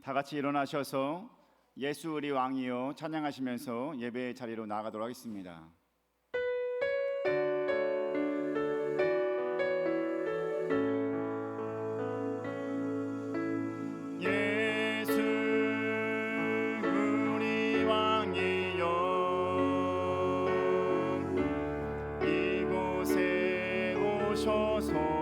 다 같이 일어나셔서 예수 우리 왕이여 찬양하시면서 예배의 자리로 나아가도록 하겠습니다. 예수 우리 왕이여 이곳에 오셔서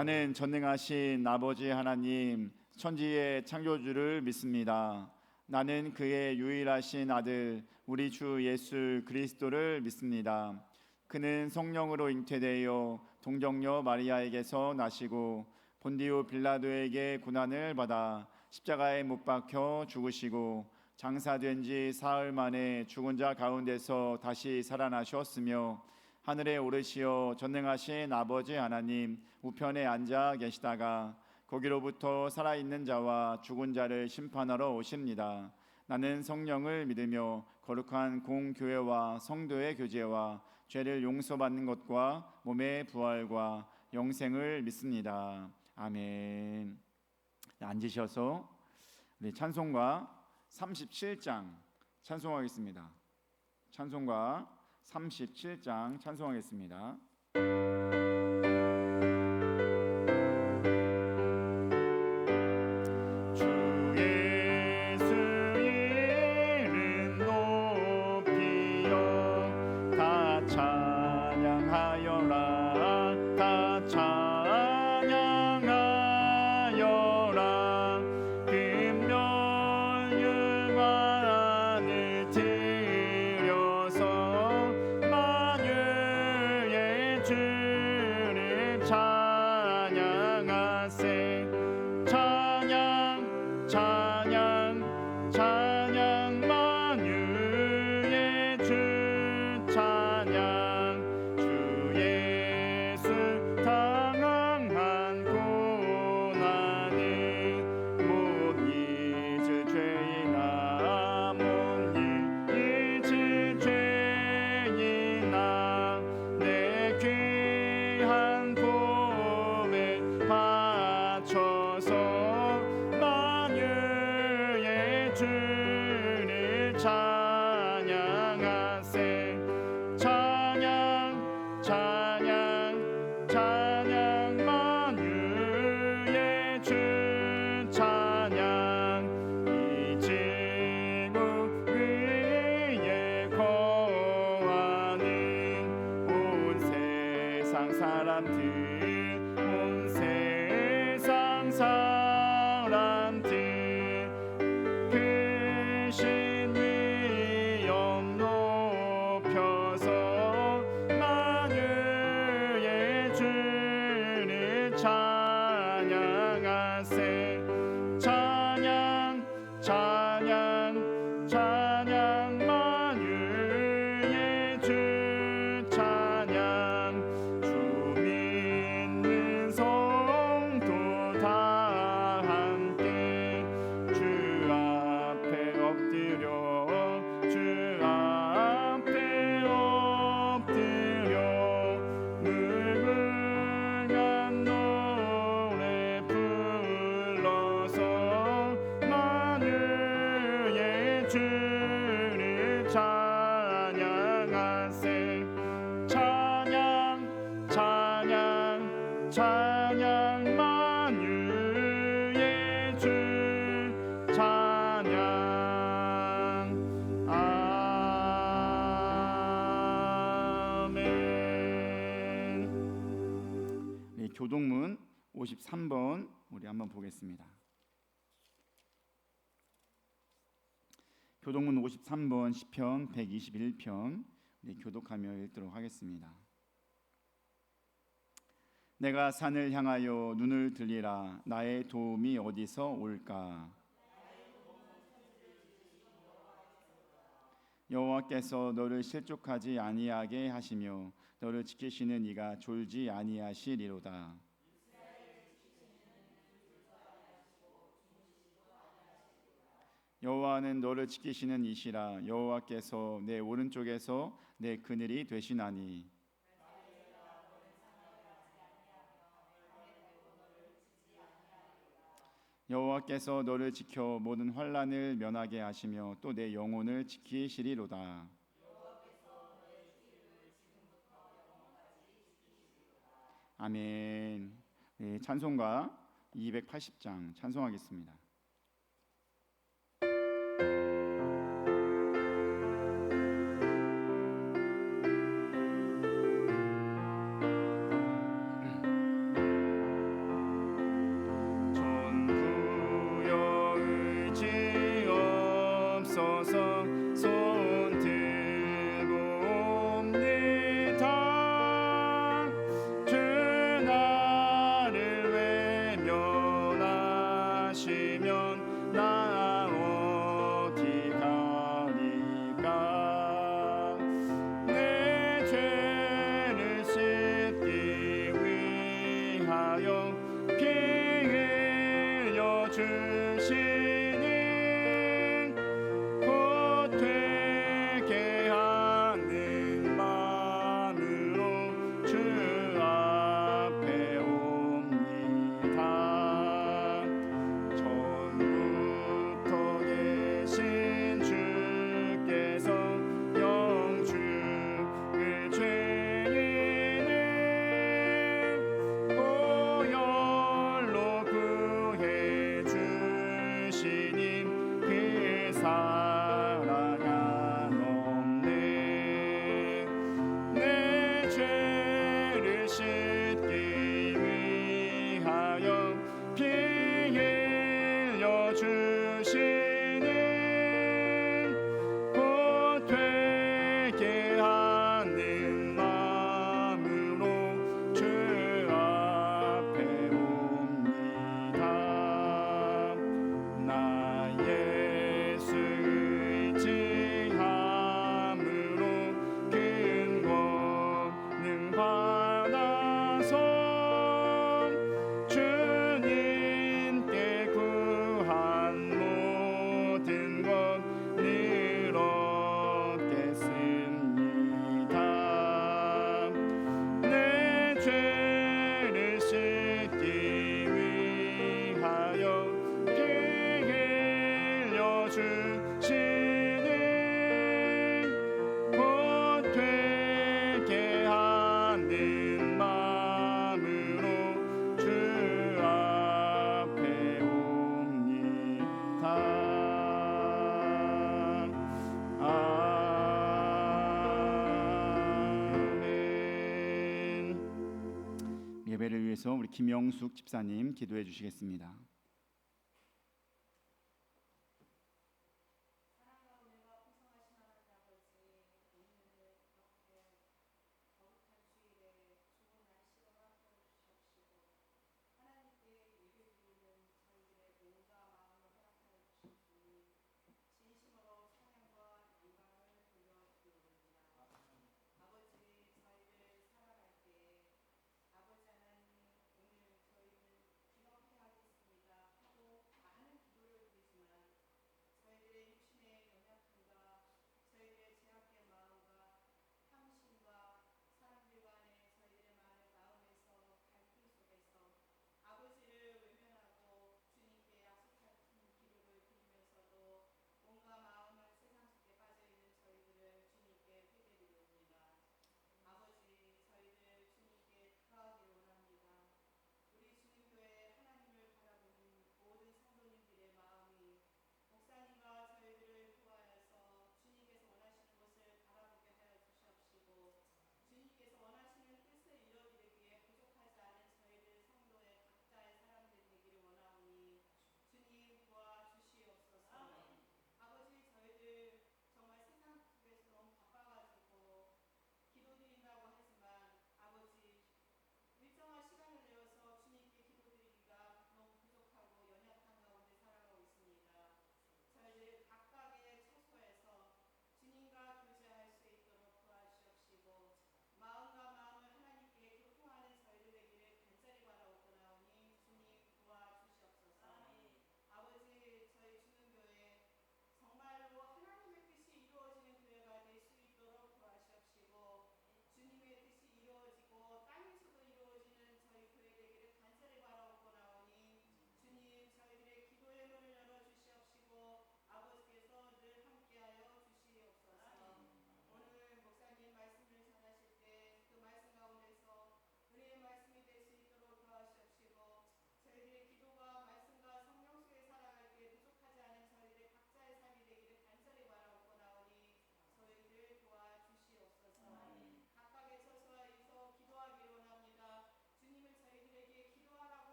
나는 전능하신 아버지 하나님 천지의 창조주를 믿습니다. 나는 그의 유일하신 아들 우리 주 예수 그리스도를 믿습니다. 그는 성령으로 잉태되어 동정녀 마리아에게서 나시고 본디오 빌라도에게 고난을 받아 십자가에 못 박혀 죽으시고 장사된 지 사흘 만에 죽은 자 가운데서 다시 살아나셨으며 하늘에 오르시어 전능하신 아버지 하나님 우편에 앉아 계시다가 거기로부터 살아있는 자와 죽은 자를 심판하러 오십니다. 나는 성령을 믿으며 거룩한 공교회와 성도의 교제와 죄를 용서받는 것과 몸의 부활과 영생을 믿습니다. 아멘. 앉으셔서 우리 찬송가 37장 찬송하겠습니다. 찬송가 37장 찬송하겠습니다. 노래 불러서 6번 우리 한번 보겠습니다. 교독문 53번 시편 121편 우리 교독하며 읽도록 하겠습니다. 내가 산을 향하여 눈을 들리라. 나의 도움이 어디서 올까? 여호와께서 너를 실족하지 아니하게 하시며 너를 지키시는 이가 졸지 아니하시리로다. 여호와는 너를 지키시는 이시라. 여호와께서 내 오른쪽에서 내 그늘이 되시나니 여호와께서 너를 지켜 모든 환난을 면하게 하시며 또 내 영혼을 지키시리로다. 아멘. 네, 찬송가 280장 찬송하겠습니다. 예배를 위해서 우리 김영숙 집사님 기도해 주시겠습니다.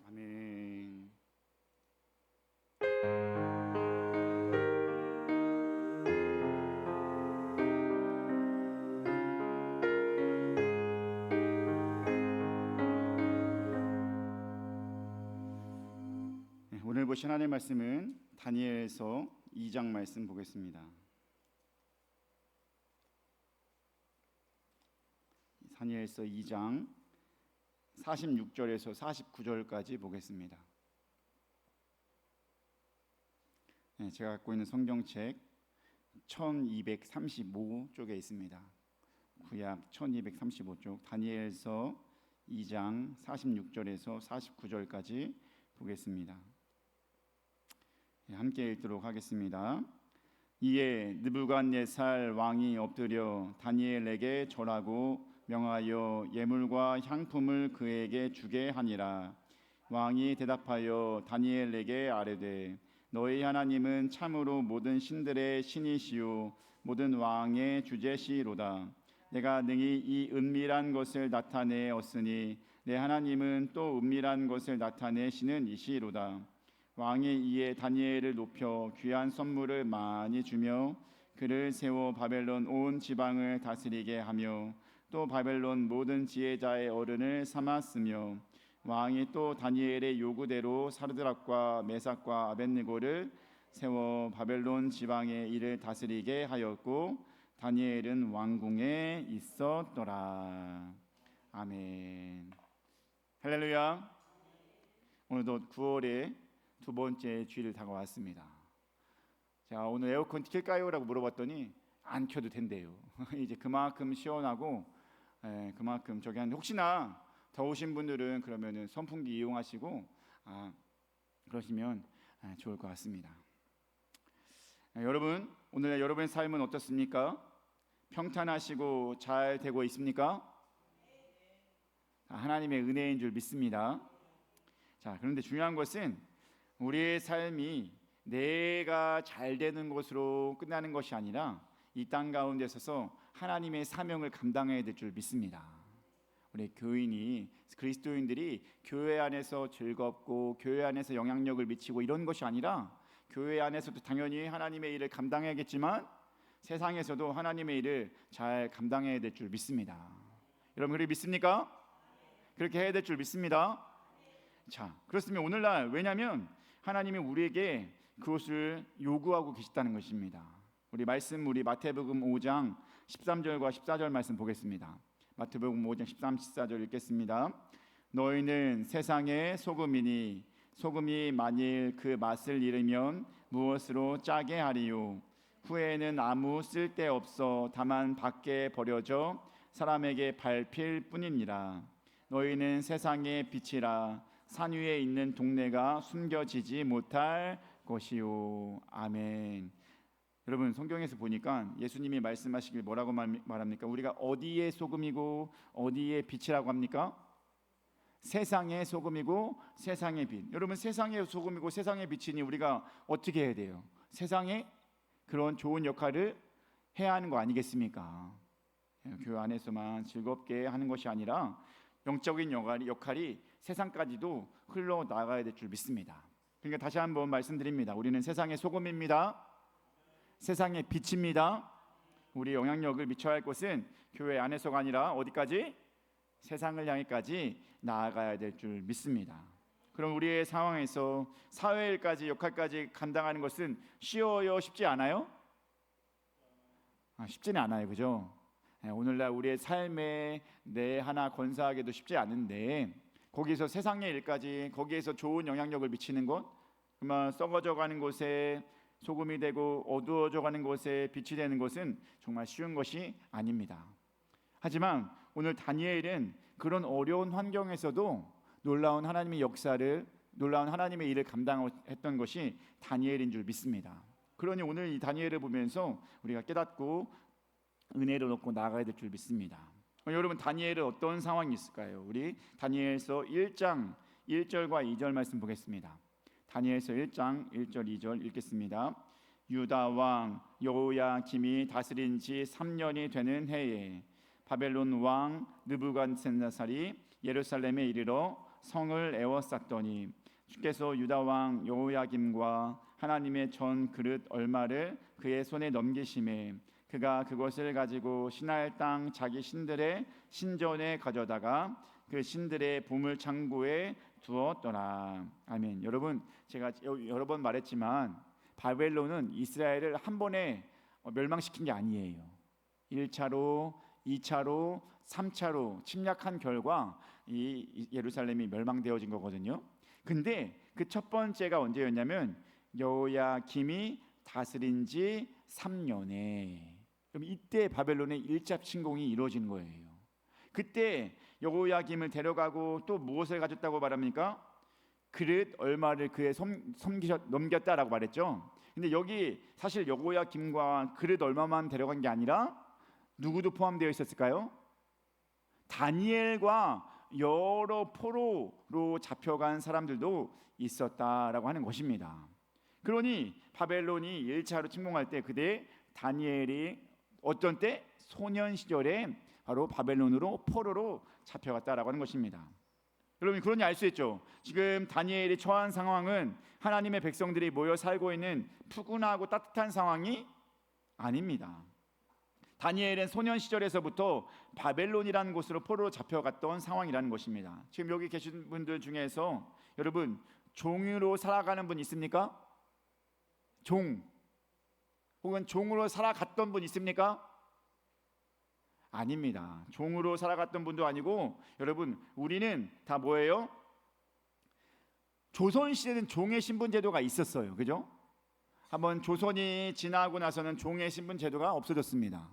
아멘. 오늘 보신 하나님의 말씀은 다니엘서 2장 말씀 보겠습니다. 다니엘서 2장 46절에서 49절까지 보겠습니다. 제가 갖고 있는 성경책 1235쪽에 있습니다. 구약 1235쪽 다니엘서 2장 46절에서 49절까지 보겠습니다. 함께 읽도록 하겠습니다. 이에 느부갓네살 왕이 엎드려 다니엘에게 절하고 명하여 예물과 향품을 그에게 주게 하니라. 왕이 대답하여 다니엘에게 아뢰되 너희 하나님은 참으로 모든 신들의 신이시요 모든 왕의 주제시로다. 내가 능히 이 은밀한 것을 나타내었으니 내 하나님은 또 은밀한 것을 나타내시는 이시로다. 왕이 이에 다니엘을 높여 귀한 선물을 많이 주며 그를 세워 바벨론 온 지방을 다스리게 하며 또 바벨론 모든 지혜자의 어른을 삼았으며 왕이 또 다니엘의 요구대로 사르드락과 메삭과 아벳느고를 세워 바벨론 지방의 일을 다스리게 하였고 다니엘은 왕궁에 있었더라. 아멘. 할렐루야. 오늘도 9월에 두 번째 주일을 다가왔습니다. 자, 오늘 에어컨 킬까요? 라고 물어봤더니 안 켜도 된대요. 이제 그만큼 시원하고 그만큼 저기 한 혹시나 더우신 분들은 그러면은 선풍기 이용하시고 그러시면 좋을 것 같습니다. 여러분, 오늘 여러분의 삶은 어떻습니까? 평탄하시고 잘 되고 있습니까? 하나님의 은혜인 줄 믿습니다. 자, 그런데 중요한 것은 우리의 삶이 내가 잘 되는 것으로 끝나는 것이 아니라 이 땅 가운데 서서 하나님의 사명을 감당해야 될 줄 믿습니다. 우리 교인이 그리스도인들이 교회 안에서 즐겁고 교회 안에서 영향력을 미치고 이런 것이 아니라 교회 안에서도 당연히 하나님의 일을 감당해야겠지만 세상에서도 하나님의 일을 잘 감당해야 될 줄 믿습니다. 여러분 그렇게 믿습니까? 그렇게 해야 될 줄 믿습니다. 자, 그렇습니다. 오늘날 왜냐하면 하나님이 우리에게 그것을 요구하고 계시다는 것입니다. 우리 마태복음 5장 13절과 14절 말씀 보겠습니다. 마태복음 5장 13, 14절 읽겠습니다. 너희는 세상의 소금이니 소금이 만일 그 맛을 잃으면 무엇으로 짜게 하리요? 후에는 아무 쓸데없어 다만 밖에 버려져 사람에게 밟힐 뿐이니라. 너희는 세상의 빛이라. 산 위에 있는 동네가 숨겨지지 못할 것이요. 아멘. 여러분 성경에서 보니까 예수님이 말씀하시길 뭐라고 말합니까? 우리가 어디의 소금이고 어디의 빛이라고 합니까? 세상의 소금이고 세상의 빛. 여러분 세상의 소금이고 세상의 빛이니 우리가 어떻게 해야 돼요? 세상에 그런 좋은 역할을 해야 하는 거 아니겠습니까? 교회 안에서만 즐겁게 하는 것이 아니라 영적인 역할이 세상까지도 흘러나가야 될 줄 믿습니다. 그러니까 다시 한번 말씀드립니다. 우리는 세상의 소금입니다. 세상의 빛입니다. 우리 영향력을 미쳐야 할 곳은 교회 안에서가 아니라 어디까지? 세상을 향해까지 나아가야 될 줄 믿습니다. 그럼 우리의 상황에서 사회일까지 역할까지 감당하는 것은 쉬워요? 쉽지 않아요? 쉽지는 않아요. 그죠? 오늘날 우리의 삶에 내 하나 건사하기도 쉽지 않은데 거기서 세상의 일까지 거기에서 좋은 영향력을 미치는 것 그만 썩어져가는 곳에 소금이 되고 어두워져가는 곳에 빛이 되는 것은 정말 쉬운 것이 아닙니다. 하지만 오늘 다니엘은 그런 어려운 환경에서도 놀라운 하나님의 역사를 놀라운 하나님의 일을 감당했던 것이 다니엘인 줄 믿습니다. 그러니 오늘 이 다니엘을 보면서 우리가 깨닫고 은혜를 얻고 나아가야 될 줄 믿습니다. 여러분 다니엘은 어떤 상황이 있을까요? 우리 다니엘서 1장 1절과 2절 말씀 보겠습니다. 다니엘서 1장 1절 2절 읽겠습니다. 유다 왕 여호야김이 다스린 지 3년이 되는 해에 바벨론 왕 느부갓네살이 예루살렘에 이르러 성을 에워쌌더니 주께서 유다 왕 여호야김과 하나님의 전 그릇 얼마를 그의 손에 넘기심에 그가 그것을 가지고 시나엘 땅 자기 신들의 신전에 가져다가 그 신들의 보물 창고에 두었더라. 아멘. 여러분, 제가 여러 번 말했지만 바벨론은 이스라엘을 한 번에 멸망시킨 게 아니에요. 1차로, 2차로, 3차로 침략한 결과 이 예루살렘이 멸망되어진 거거든요. 근데 그 첫 번째가 언제였냐면 여호야김이 다스린 지 3년에, 그럼 이때 바벨론의 1차 침공이 이루어진 거예요. 그때 여호야김을 데려가고 또 무엇을 가졌다고 말합니까? 그릇 얼마를 그의 넘겼다라고 말했죠. 근데 여기 사실 여호야김과 그릇 얼마만 데려간 게 아니라 누구도 포함되어 있었을까요? 다니엘과 여러 포로로 잡혀간 사람들도 있었다라고 하는 것입니다. 그러니 바벨론이 1차로 침공할 때 그때 다니엘이 어떤 때? 소년 시절에 바로 바벨론으로 포로로 잡혀갔다라고 하는 것입니다. 여러분, 그러니 알 수 있죠. 지금 다니엘이 처한 상황은 하나님의 백성들이 모여 살고 있는 푸근하고 따뜻한 상황이 아닙니다. 다니엘은 소년 시절에서부터 바벨론이라는 곳으로 포로로 잡혀갔던 상황이라는 것입니다. 지금 여기 계신 분들 중에서 여러분 종으로 살아가는 분 있습니까? 종 혹은 종으로 살아갔던 분 있습니까? 아닙니다. 종으로 살아갔던 분도 아니고, 여러분 우리는 다 뭐예요? 조선시대는 종의 신분 제도가 있었어요. 그죠? 한번 조선이 지나고 나서는 종의 신분 제도가 없어졌습니다.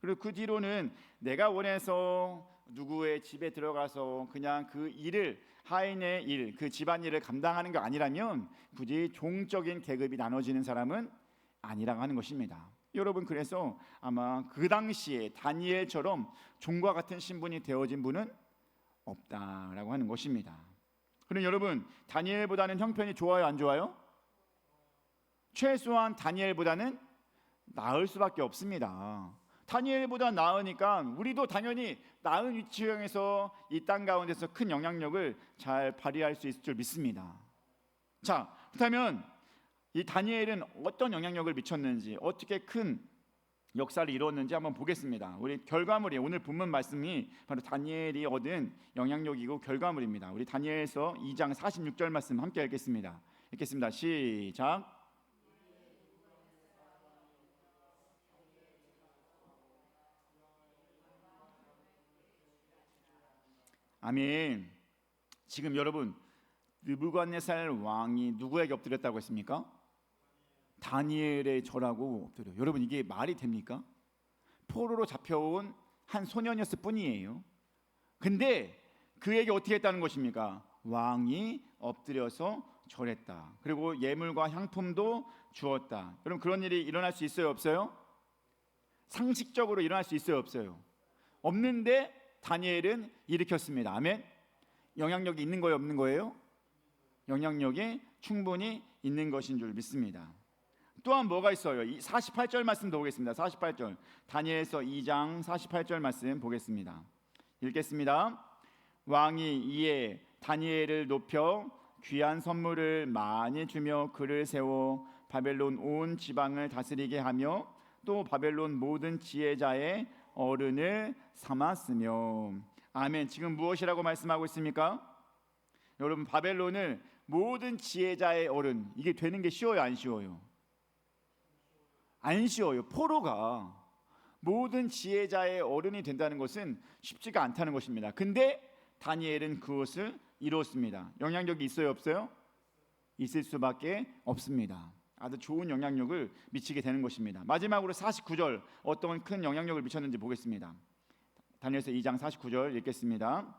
그리고 그 뒤로는 내가 원해서 누구의 집에 들어가서 그냥 그 일을, 하인의 일, 그 집안일을 감당하는 게 아니라면 굳이 종적인 계급이 나눠지는 사람은 아니라고 하는 것입니다. 여러분, 그래서 아마 그 당시에 다니엘처럼 종과 같은 신분이 되어진 분은 없다라고 하는 것입니다. 그럼 여러분, 다니엘보다는 형편이 좋아요, 안 좋아요? 최소한 다니엘보다는 나을 수밖에 없습니다. 다니엘보다 나으니까 우리도 당연히 나은 위치형에서 이 땅 가운데서 큰 영향력을 잘 발휘할 수 있을 줄 믿습니다. 자, 그렇다면 이 다니엘은 어떤 영향력을 미쳤는지, 어떻게 큰 역사를 이루었는지 한번 보겠습니다. 우리 결과물이, 오늘 본문 말씀이 바로 다니엘이 얻은 영향력이고 결과물입니다. 우리 다니엘서 2장 46절 말씀 함께 읽겠습니다. 읽겠습니다. 시작. 아멘. 지금 여러분, 느부갓네살 왕이 누구에게 엎드렸다고 했습니까? 다니엘의 절하고 엎드려. 여러분, 이게 말이 됩니까? 포로로 잡혀온 한 소년이었을 뿐이에요. 근데 그에게 어떻게 했다는 것입니까? 왕이 엎드려서 절했다. 그리고 예물과 향품도 주었다. 여러분, 그런 일이 일어날 수 있어요, 없어요? 상식적으로 일어날 수 있어요, 없어요? 없는데 다니엘은 일으켰습니다. 아멘. 영향력이 있는 거예요, 없는 거예요? 영향력이 충분히 있는 것인 줄 믿습니다. 또한 뭐가 있어요? 48절 말씀 더 보겠습니다. 48절, 다니엘서 2장 48절 말씀 보겠습니다. 읽겠습니다. 왕이 이에 다니엘을 높여 귀한 선물을 많이 주며 그를 세워 바벨론 온 지방을 다스리게 하며 또 바벨론 모든 지혜자의 어른을 삼았으며. 아멘. 지금 무엇이라고 말씀하고 있습니까? 여러분, 바벨론을 모든 지혜자의 어른, 이게 되는 게 쉬워요, 안 쉬워요? 안 쉬워요. 포로가 모든 지혜자의 어른이 된다는 것은 쉽지가 않다는 것입니다. 근데 다니엘은 그것을 이루었습니다. 영향력이 있어요, 없어요? 있을 수밖에 없습니다. 아주 좋은 영향력을 미치게 되는 것입니다. 마지막으로 49절, 어떤 큰 영향력을 미쳤는지 보겠습니다. 다니엘서 2장 49절 읽겠습니다.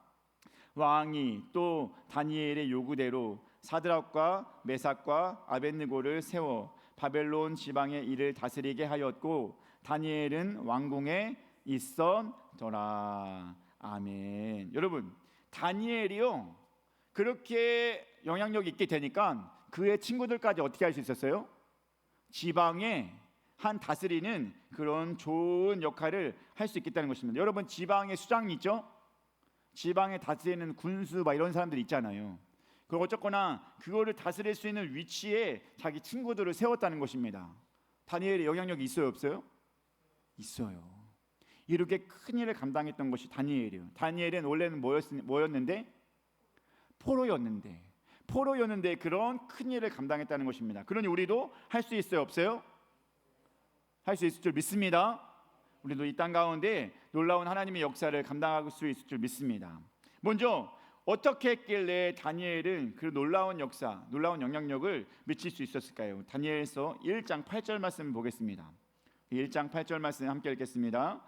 왕이 또 다니엘의 요구대로 사드락과 메삭과 아벳느고를 세워 바벨론 지방의 일을 다스리게 하였고 다니엘은 왕궁에 있었더라. 아멘. 여러분, 다니엘이요, 그렇게 영향력이 있게 되니까 그의 친구들까지 어떻게 할 수 있었어요? 지방에 한 다스리는 그런 좋은 역할을 할 수 있겠다는 것입니다. 여러분, 지방에 수장이 있죠? 지방에 다스리는 군수 막 이런 사람들 있잖아요. 그 어쨌거나 그거를 다스릴 수 있는 위치에 자기 친구들을 세웠다는 것입니다. 다니엘의 영향력이 있어요, 없어요? 있어요. 이렇게 큰 일을 감당했던 것이 다니엘이에요. 다니엘은 원래는 뭐였는데? 포로였는데 그런 큰 일을 감당했다는 것입니다. 그러니 우리도 할 수 있어요, 없어요? 할 수 있을 줄 믿습니다. 우리도 이 땅 가운데 놀라운 하나님의 역사를 감당할 수 있을 줄 믿습니다. 먼저 어떻게 했길래 다니엘은 그 놀라운 역사, 놀라운 영향력을 미칠 수 있었을까요? 다니엘서 1장 8절 말씀 보겠습니다. 1장 8절 말씀 함께 읽겠습니다.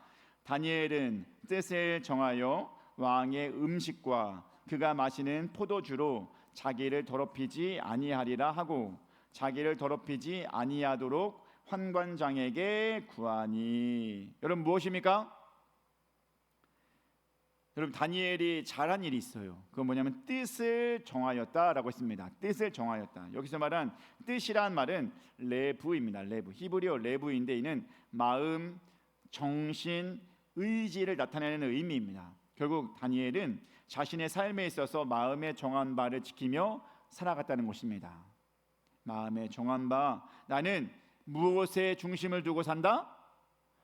다니엘은 뜻을 정하여 왕의 음식과 그가 마시는 포도주로 자기를 더럽히지 아니하리라 하고 자기를 더럽히지 아니하도록 환관장에게 구하니. 여러분 무엇입니까? 여러분 다니엘이 잘한 일이 있어요. 그건 뭐냐면 뜻을 정하였다라고 했습니다. 뜻을 정하였다. 여기서 말한 뜻이란 말은 레부입니다. 레부. 히브리어 레부인데 이는 마음, 정신, 의지를 나타내는 의미입니다. 결국 다니엘은 자신의 삶에 있어서 마음에 정한 바를 지키며 살아갔다는 것입니다. 마음에 정한 바, 나는 무엇에 중심을 두고 산다?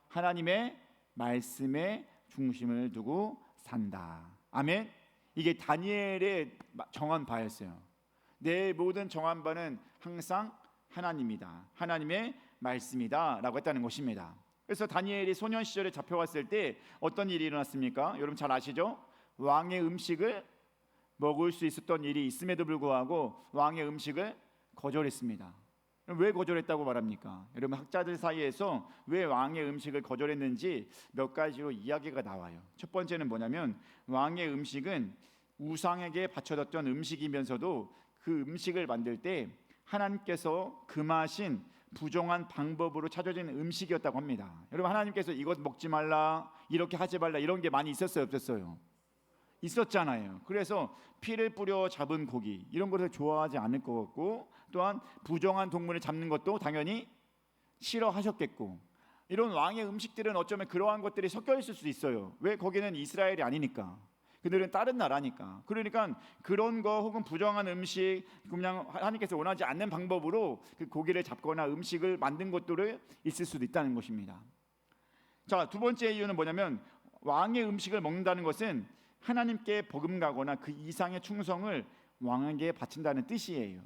하나님의 말씀에 중심을 두고 산다. 아멘. 이게 다니엘의 정한 바였어요. 내 모든 정한 바는 항상 하나님이다. 하나님의 말씀이다 라고 했다는 것입니다. 그래서 다니엘이 소년 시절에 잡혀갔을 때 어떤 일이 일어났습니까? 여러분 잘 아시죠? 왕의 음식을 먹을 수 있었던 일이 있음에도 불구하고 왕의 음식을 거절했습니다. 왜 거절했다고 말합니까? 여러분 학자들 사이에서 왜 왕의 음식을 거절했는지 몇 가지로 이야기가 나와요. 첫 번째는 뭐냐면 왕의 음식은 우상에게 바쳐졌던 음식이면서도 그 음식을 만들 때 하나님께서 금하신 부정한 방법으로 찾아진 음식이었다고 합니다. 여러분 하나님께서 이것 먹지 말라, 이렇게 하지 말라 이런 게 많이 있었어요, 없었어요? 있었잖아요. 그래서 피를 뿌려 잡은 고기 이런 것을 좋아하지 않을 것 같고 또한 부정한 동물을 잡는 것도 당연히 싫어하셨겠고 이런 왕의 음식들은 어쩌면 그러한 것들이 섞여 있을 수 있어요. 왜? 거기는 이스라엘이 아니니까. 그들은 다른 나라니까. 그러니까 그런 거 혹은 부정한 음식 그냥 하나님께서 원하지 않는 방법으로 그 고기를 잡거나 음식을 만든 것들을 있을 수도 있다는 것입니다. 자, 두 번째 이유는 뭐냐면 왕의 음식을 먹는다는 것은 하나님께 버금가거나 그 이상의 충성을 왕에게 바친다는 뜻이에요.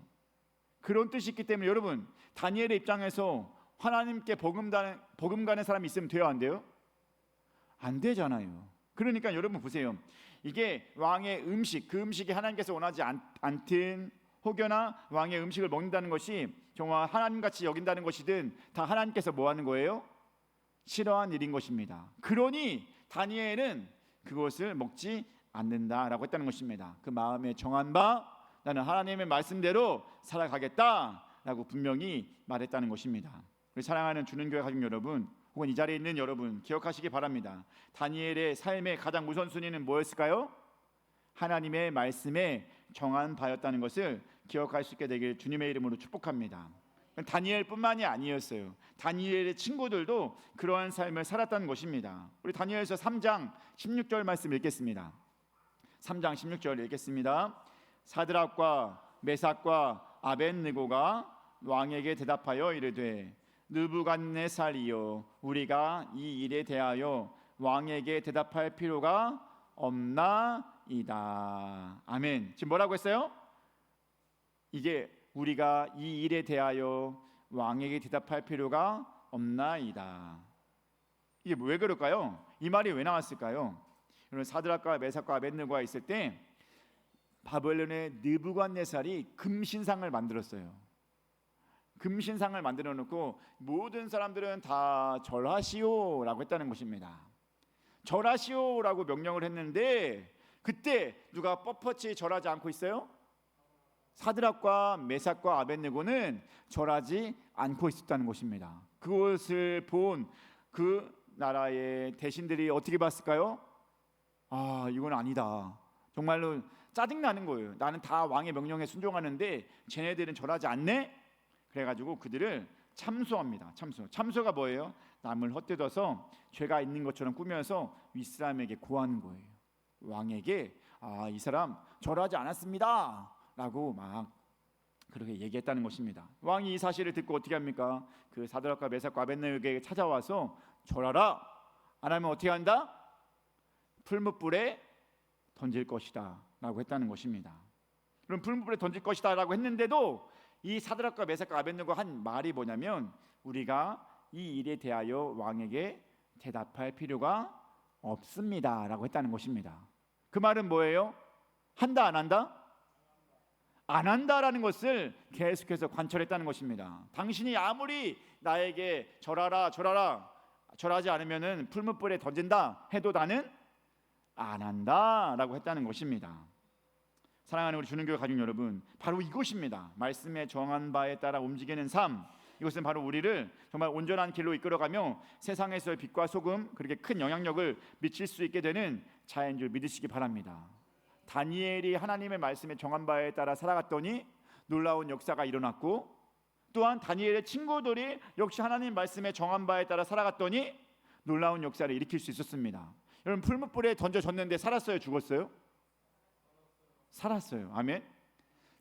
그런 뜻이 있기 때문에 여러분 다니엘의 입장에서 하나님께 버금가는 사람이 있으면 돼요, 안 돼요? 안 되잖아요. 그러니까 여러분 보세요. 이게 왕의 음식, 그 음식이 하나님께서 원하지 않든 혹여나 왕의 음식을 먹는다는 것이 정말 하나님같이 여긴다는 것이든 다 하나님께서 뭐 하는 거예요? 싫어한 일인 것입니다. 그러니 다니엘은 그것을 먹지 않는다라고 했다는 것입니다. 그 마음에 정한 바 나는 하나님의 말씀대로 살아가겠다라고 분명히 말했다는 것입니다. 우리 사랑하는 주는교회 가족 여러분 혹은 이 자리에 있는 여러분 기억하시기 바랍니다. 다니엘의 삶의 가장 우선순위는 뭐였을까요? 하나님의 말씀에 정한 바였다는 것을 기억할 수 있게 되길 주님의 이름으로 축복합니다. 다니엘뿐만이 아니었어요. 다니엘의 친구들도 그러한 삶을 살았다는 것입니다. 우리 다니엘서 3장 16절 말씀 읽겠습니다. 3장 16절 읽겠습니다. 사드락과 메삭과 아벳느고가 왕에게 대답하여 이르되 느부갓네살이여 우리가 이 일에 대하여 왕에게 대답할 필요가 없나이다. 아멘. 지금 뭐라고 했어요? 이게 우리가 이 일에 대하여 왕에게 대답할 필요가 없나이다. 이게 왜 그럴까요? 이 말이 왜 나왔을까요? 여러분 사드락과 메삭과 아벳느고가 있을 때 바벨론의 느부갓네살이 금신상을 만들었어요. 금신상을 만들어 놓고 모든 사람들은 다 절하시오라고 했다는 것입니다. 절하시오라고 명령을 했는데 그때 누가 뻣뻣이 절하지 않고 있어요? 사드락과 메삭과 아벳느고는 절하지 않고 있었다는 것입니다. 그것을 본 그 나라의 대신들이 어떻게 봤을까요? 아, 이건 아니다. 정말로 짜증나는 거예요. 나는 다 왕의 명령에 순종하는데 쟤네들은 절하지 않네? 그래가지고 그들을 참소합니다. 참소가 뭐예요? 남을 헛되어서 죄가 있는 것처럼 꾸며서 윗사람에게 고하는 거예요. 왕에게 이 사람 절하지 않았습니다 라고 막 그렇게 얘기했다는 것입니다. 왕이 이 사실을 듣고 어떻게 합니까? 그 사드락과 메삭과 아벳네고에게 찾아와서 절하라, 안 하면 어떻게 한다? 풀무불에 던질 것이다 라고 했다는 것입니다. 그럼 풀무불에 던질 것이다 라고 했는데도 이 사드락과 메삭과 아벳네고가 한 말이 뭐냐면, 우리가 이 일에 대하여 왕에게 대답할 필요가 없습니다 라고 했다는 것입니다. 그 말은 뭐예요? 한다 안 한다? 안 한다라는 것을 계속해서 관철했다는 것입니다. 당신이 아무리 나에게 절하라 절하지 않으면은 풀무불에 던진다 해도 나는 안 한다라고 했다는 것입니다. 사랑하는 우리 주는교회 가족 여러분, 바로 이것입니다. 말씀에 정한 바에 따라 움직이는 삶, 이것은 바로 우리를 정말 온전한 길로 이끌어가며 세상에서의 빛과 소금, 그렇게 큰 영향력을 미칠 수 있게 되는 자인 줄 믿으시기 바랍니다. 다니엘이 하나님의 말씀에 정한 바에 따라 살아갔더니 놀라운 역사가 일어났고, 또한 다니엘의 친구들이 역시 하나님 말씀에 정한 바에 따라 살아갔더니 놀라운 역사를 일으킬 수 있었습니다. 여러분, 풀무불에 던져졌는데 살았어요? 죽었어요? 살았어요. 아멘.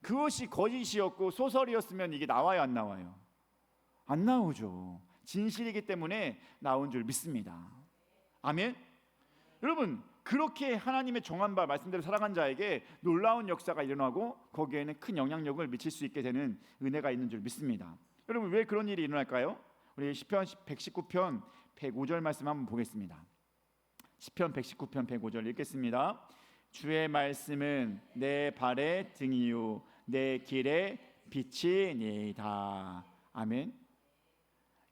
그것이 거짓이었고 소설이었으면 이게 나와요 안 나와요? 안 나오죠. 진실이기 때문에 나온 줄 믿습니다. 아멘. 여러분, 그렇게 하나님의 정한 바 말씀대로 살아간 자에게 놀라운 역사가 일어나고 거기에는 큰 영향력을 미칠 수 있게 되는 은혜가 있는 줄 믿습니다. 여러분, 왜 그런 일이 일어날까요? 우리 시편 119편 105절 말씀 한번 보겠습니다. 시편 119편 105절 읽겠습니다. 주의 말씀은 내 발의 등이요 내 길의 빛이니이다. 아멘.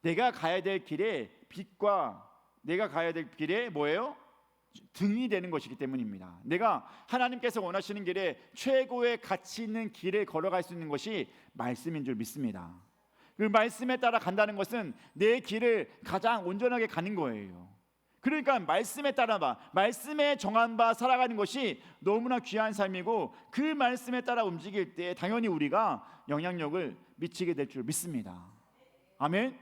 내가 가야 될 길에 빛과 내가 가야 될 길에 뭐예요? 등이 되는 것이기 때문입니다. 내가 하나님께서 원하시는 길에 최고의 가치 있는 길을 걸어갈 수 있는 것이 말씀인 줄 믿습니다. 그 말씀에 따라 간다는 것은 내 길을 가장 온전하게 가는 거예요. 그러니까 말씀에 따라 말씀에 정한 바 살아가는 것이 너무나 귀한 삶이고, 그 말씀에 따라 움직일 때 당연히 우리가 영향력을 미치게 될 줄 믿습니다. 아멘.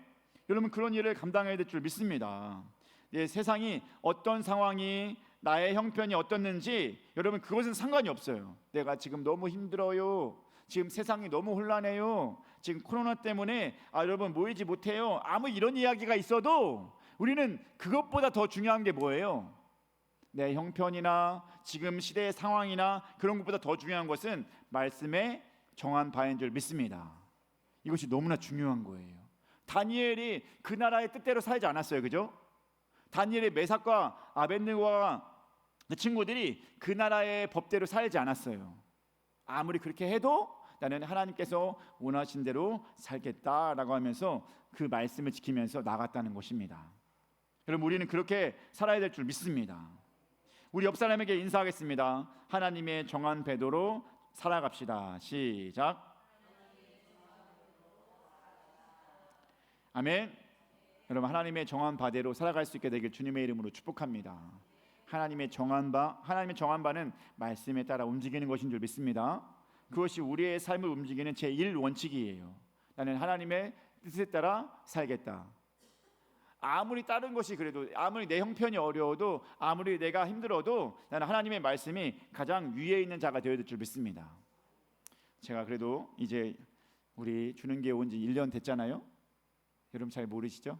여러분, 그런 일을 감당해야 될 줄 믿습니다. 세상이 어떤 상황이 나의 형편이 어떻는지 여러분 그것은 상관이 없어요. 내가 지금 너무 힘들어요. 지금 세상이 너무 혼란해요. 지금 코로나 때문에 여러분 모이지 못해요. 아무 이런 이야기가 있어도 우리는 그것보다 더 중요한 게 뭐예요? 내 형편이나 지금 시대의 상황이나 그런 것보다 더 중요한 것은 말씀에 정한 바인 줄 믿습니다. 이것이 너무나 중요한 거예요. 다니엘이 그 나라의 뜻대로 살지 않았어요. 그죠? 다니엘의 메삭과 아벳느고와 그 친구들이 그 나라의 법대로 살지 않았어요. 아무리 그렇게 해도 나는 하나님께서 원하신 대로 살겠다라고 하면서 그 말씀을 지키면서 나갔다는 것입니다. 여러분, 우리는 그렇게 살아야 될 줄 믿습니다. 우리 옆 사람에게 인사하겠습니다. 하나님의 정한 배도로 살아갑시다. 시작. 아멘. 여러분, 하나님의 정한 바대로 살아갈 수 있게 되길 주님의 이름으로 축복합니다. 하나님의 정한 바는 말씀에 따라 움직이는 것인 줄 믿습니다. 그것이 우리의 삶을 움직이는 제1원칙이에요. 나는 하나님의 뜻에 따라 살겠다. 아무리 다른 것이 그래도, 아무리 내 형편이 어려워도, 아무리 내가 힘들어도 나는 하나님의 말씀이 가장 위에 있는 자가 되어야 될 줄 믿습니다. 제가 그래도 이제 우리 주는교회 온 지 1년 됐잖아요. 여러분 잘 모르시죠?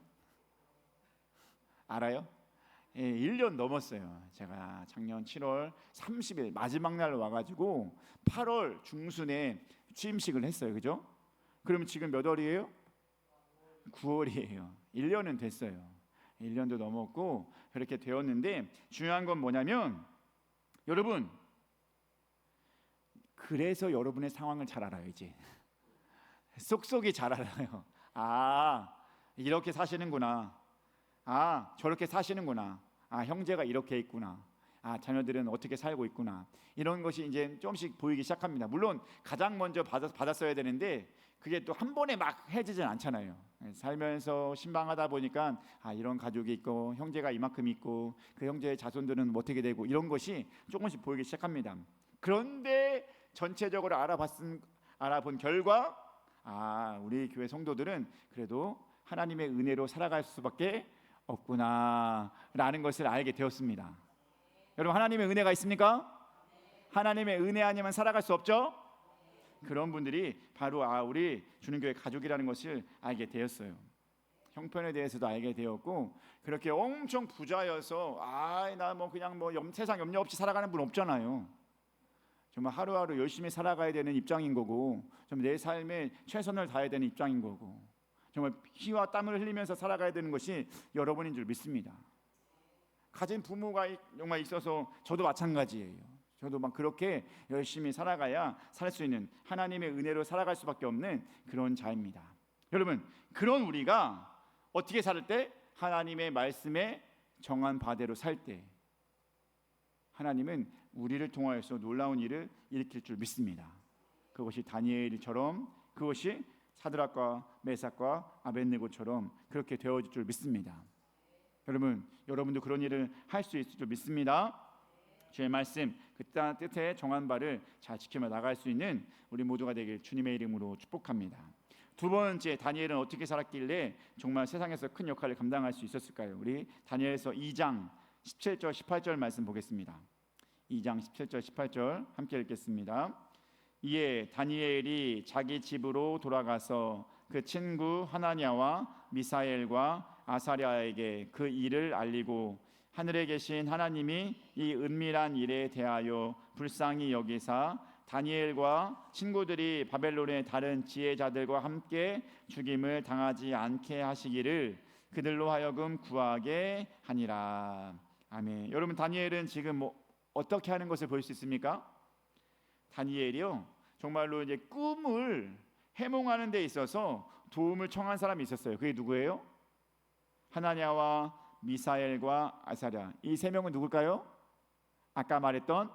알아요? 1년 넘었어요. 제가 작년 7월 30일 마지막 날 와가지고 8월 중순에 취임식을 했어요. 그죠? 그러면 지금 몇 월이에요? 9월이에요. 1년은 됐어요. 1년도 넘었고 그렇게 되었는데, 중요한 건 뭐냐면 여러분, 그래서 여러분의 상황을 잘 알아요. 이제 쏙쏙이 잘 알아요. 이렇게 사시는구나. 저렇게 사시는구나. 형제가 이렇게 있구나. 자녀들은 어떻게 살고 있구나. 이런 것이 이제 조금씩 보이기 시작합니다. 물론 가장 먼저 받았어야 되는데 그게 또 한 번에 막 해지진 않잖아요. 살면서 신방하다 보니까 이런 가족이 있고 형제가 이만큼 있고 그 형제의 자손들은 어떻게 되고, 이런 것이 조금씩 보이기 시작합니다. 그런데 전체적으로 알아본 결과 우리 교회 성도들은 그래도 하나님의 은혜로 살아갈 수밖에 없구나라는 것을 알게 되었습니다. 여러분, 하나님의 은혜가 있습니까? 하나님의 은혜 아니면 살아갈 수 없죠? 그런 분들이 바로 우리 주님교회 가족이라는 것을 알게 되었어요. 형편에 대해서도 알게 되었고, 그렇게 엄청 부자여서 나 뭐 그냥 뭐 세상 염려 없이 살아가는 분 없잖아요. 정말 하루하루 열심히 살아가야 되는 입장인 거고, 정말 내 삶에 최선을 다해야 되는 입장인 거고, 정말 피와 땀을 흘리면서 살아가야 되는 것이 여러분인 줄 믿습니다. 가진 부모가 정말 있어서 저도 마찬가지예요. 저도 막 그렇게 열심히 살아가야 살 수 있는, 하나님의 은혜로 살아갈 수밖에 없는 그런 자입니다. 여러분, 그런 우리가 어떻게 살 때? 하나님의 말씀에 정한 바대로 살 때 하나님은 우리를 통하여서 놀라운 일을 일으킬 줄 믿습니다. 그것이 다니엘처럼, 그것이 사드락과 메삭과 아벳네고처럼 그렇게 되어질 줄 믿습니다. 여러분, 여러분도 그런 일을 할 수 있을 줄 믿습니다. 주의 말씀 그 뜻에 정한 바를 잘 지키며 나갈 수 있는 우리 모두가 되길 주님의 이름으로 축복합니다. 두 번째, 다니엘은 어떻게 살았길래 정말 세상에서 큰 역할을 감당할 수 있었을까요? 우리 다니엘서 2장 17절 18절 말씀 보겠습니다. 2장 17절 18절 함께 읽겠습니다. 이에 다니엘이 자기 집으로 돌아가서 그 친구 하나냐와 미사엘과 아사랴에게 그 일을 알리고, 하늘에 계신 하나님이 이 은밀한 일에 대하여 불쌍히 여기사 다니엘과 친구들이 바벨론의 다른 지혜자들과 함께 죽임을 당하지 않게 하시기를 그들로 하여금 구하게 하니라. 아멘. 여러분, 다니엘은 지금 어떻게 하는 것을 볼 수 있습니까? 다니엘이요, 정말로 이제 꿈을 해몽하는 데 있어서 도움을 청한 사람이 있었어요. 그게 누구예요? 하나냐와 미사엘과 아사랴. 이 세 명은 누굴까요? 아까 말했던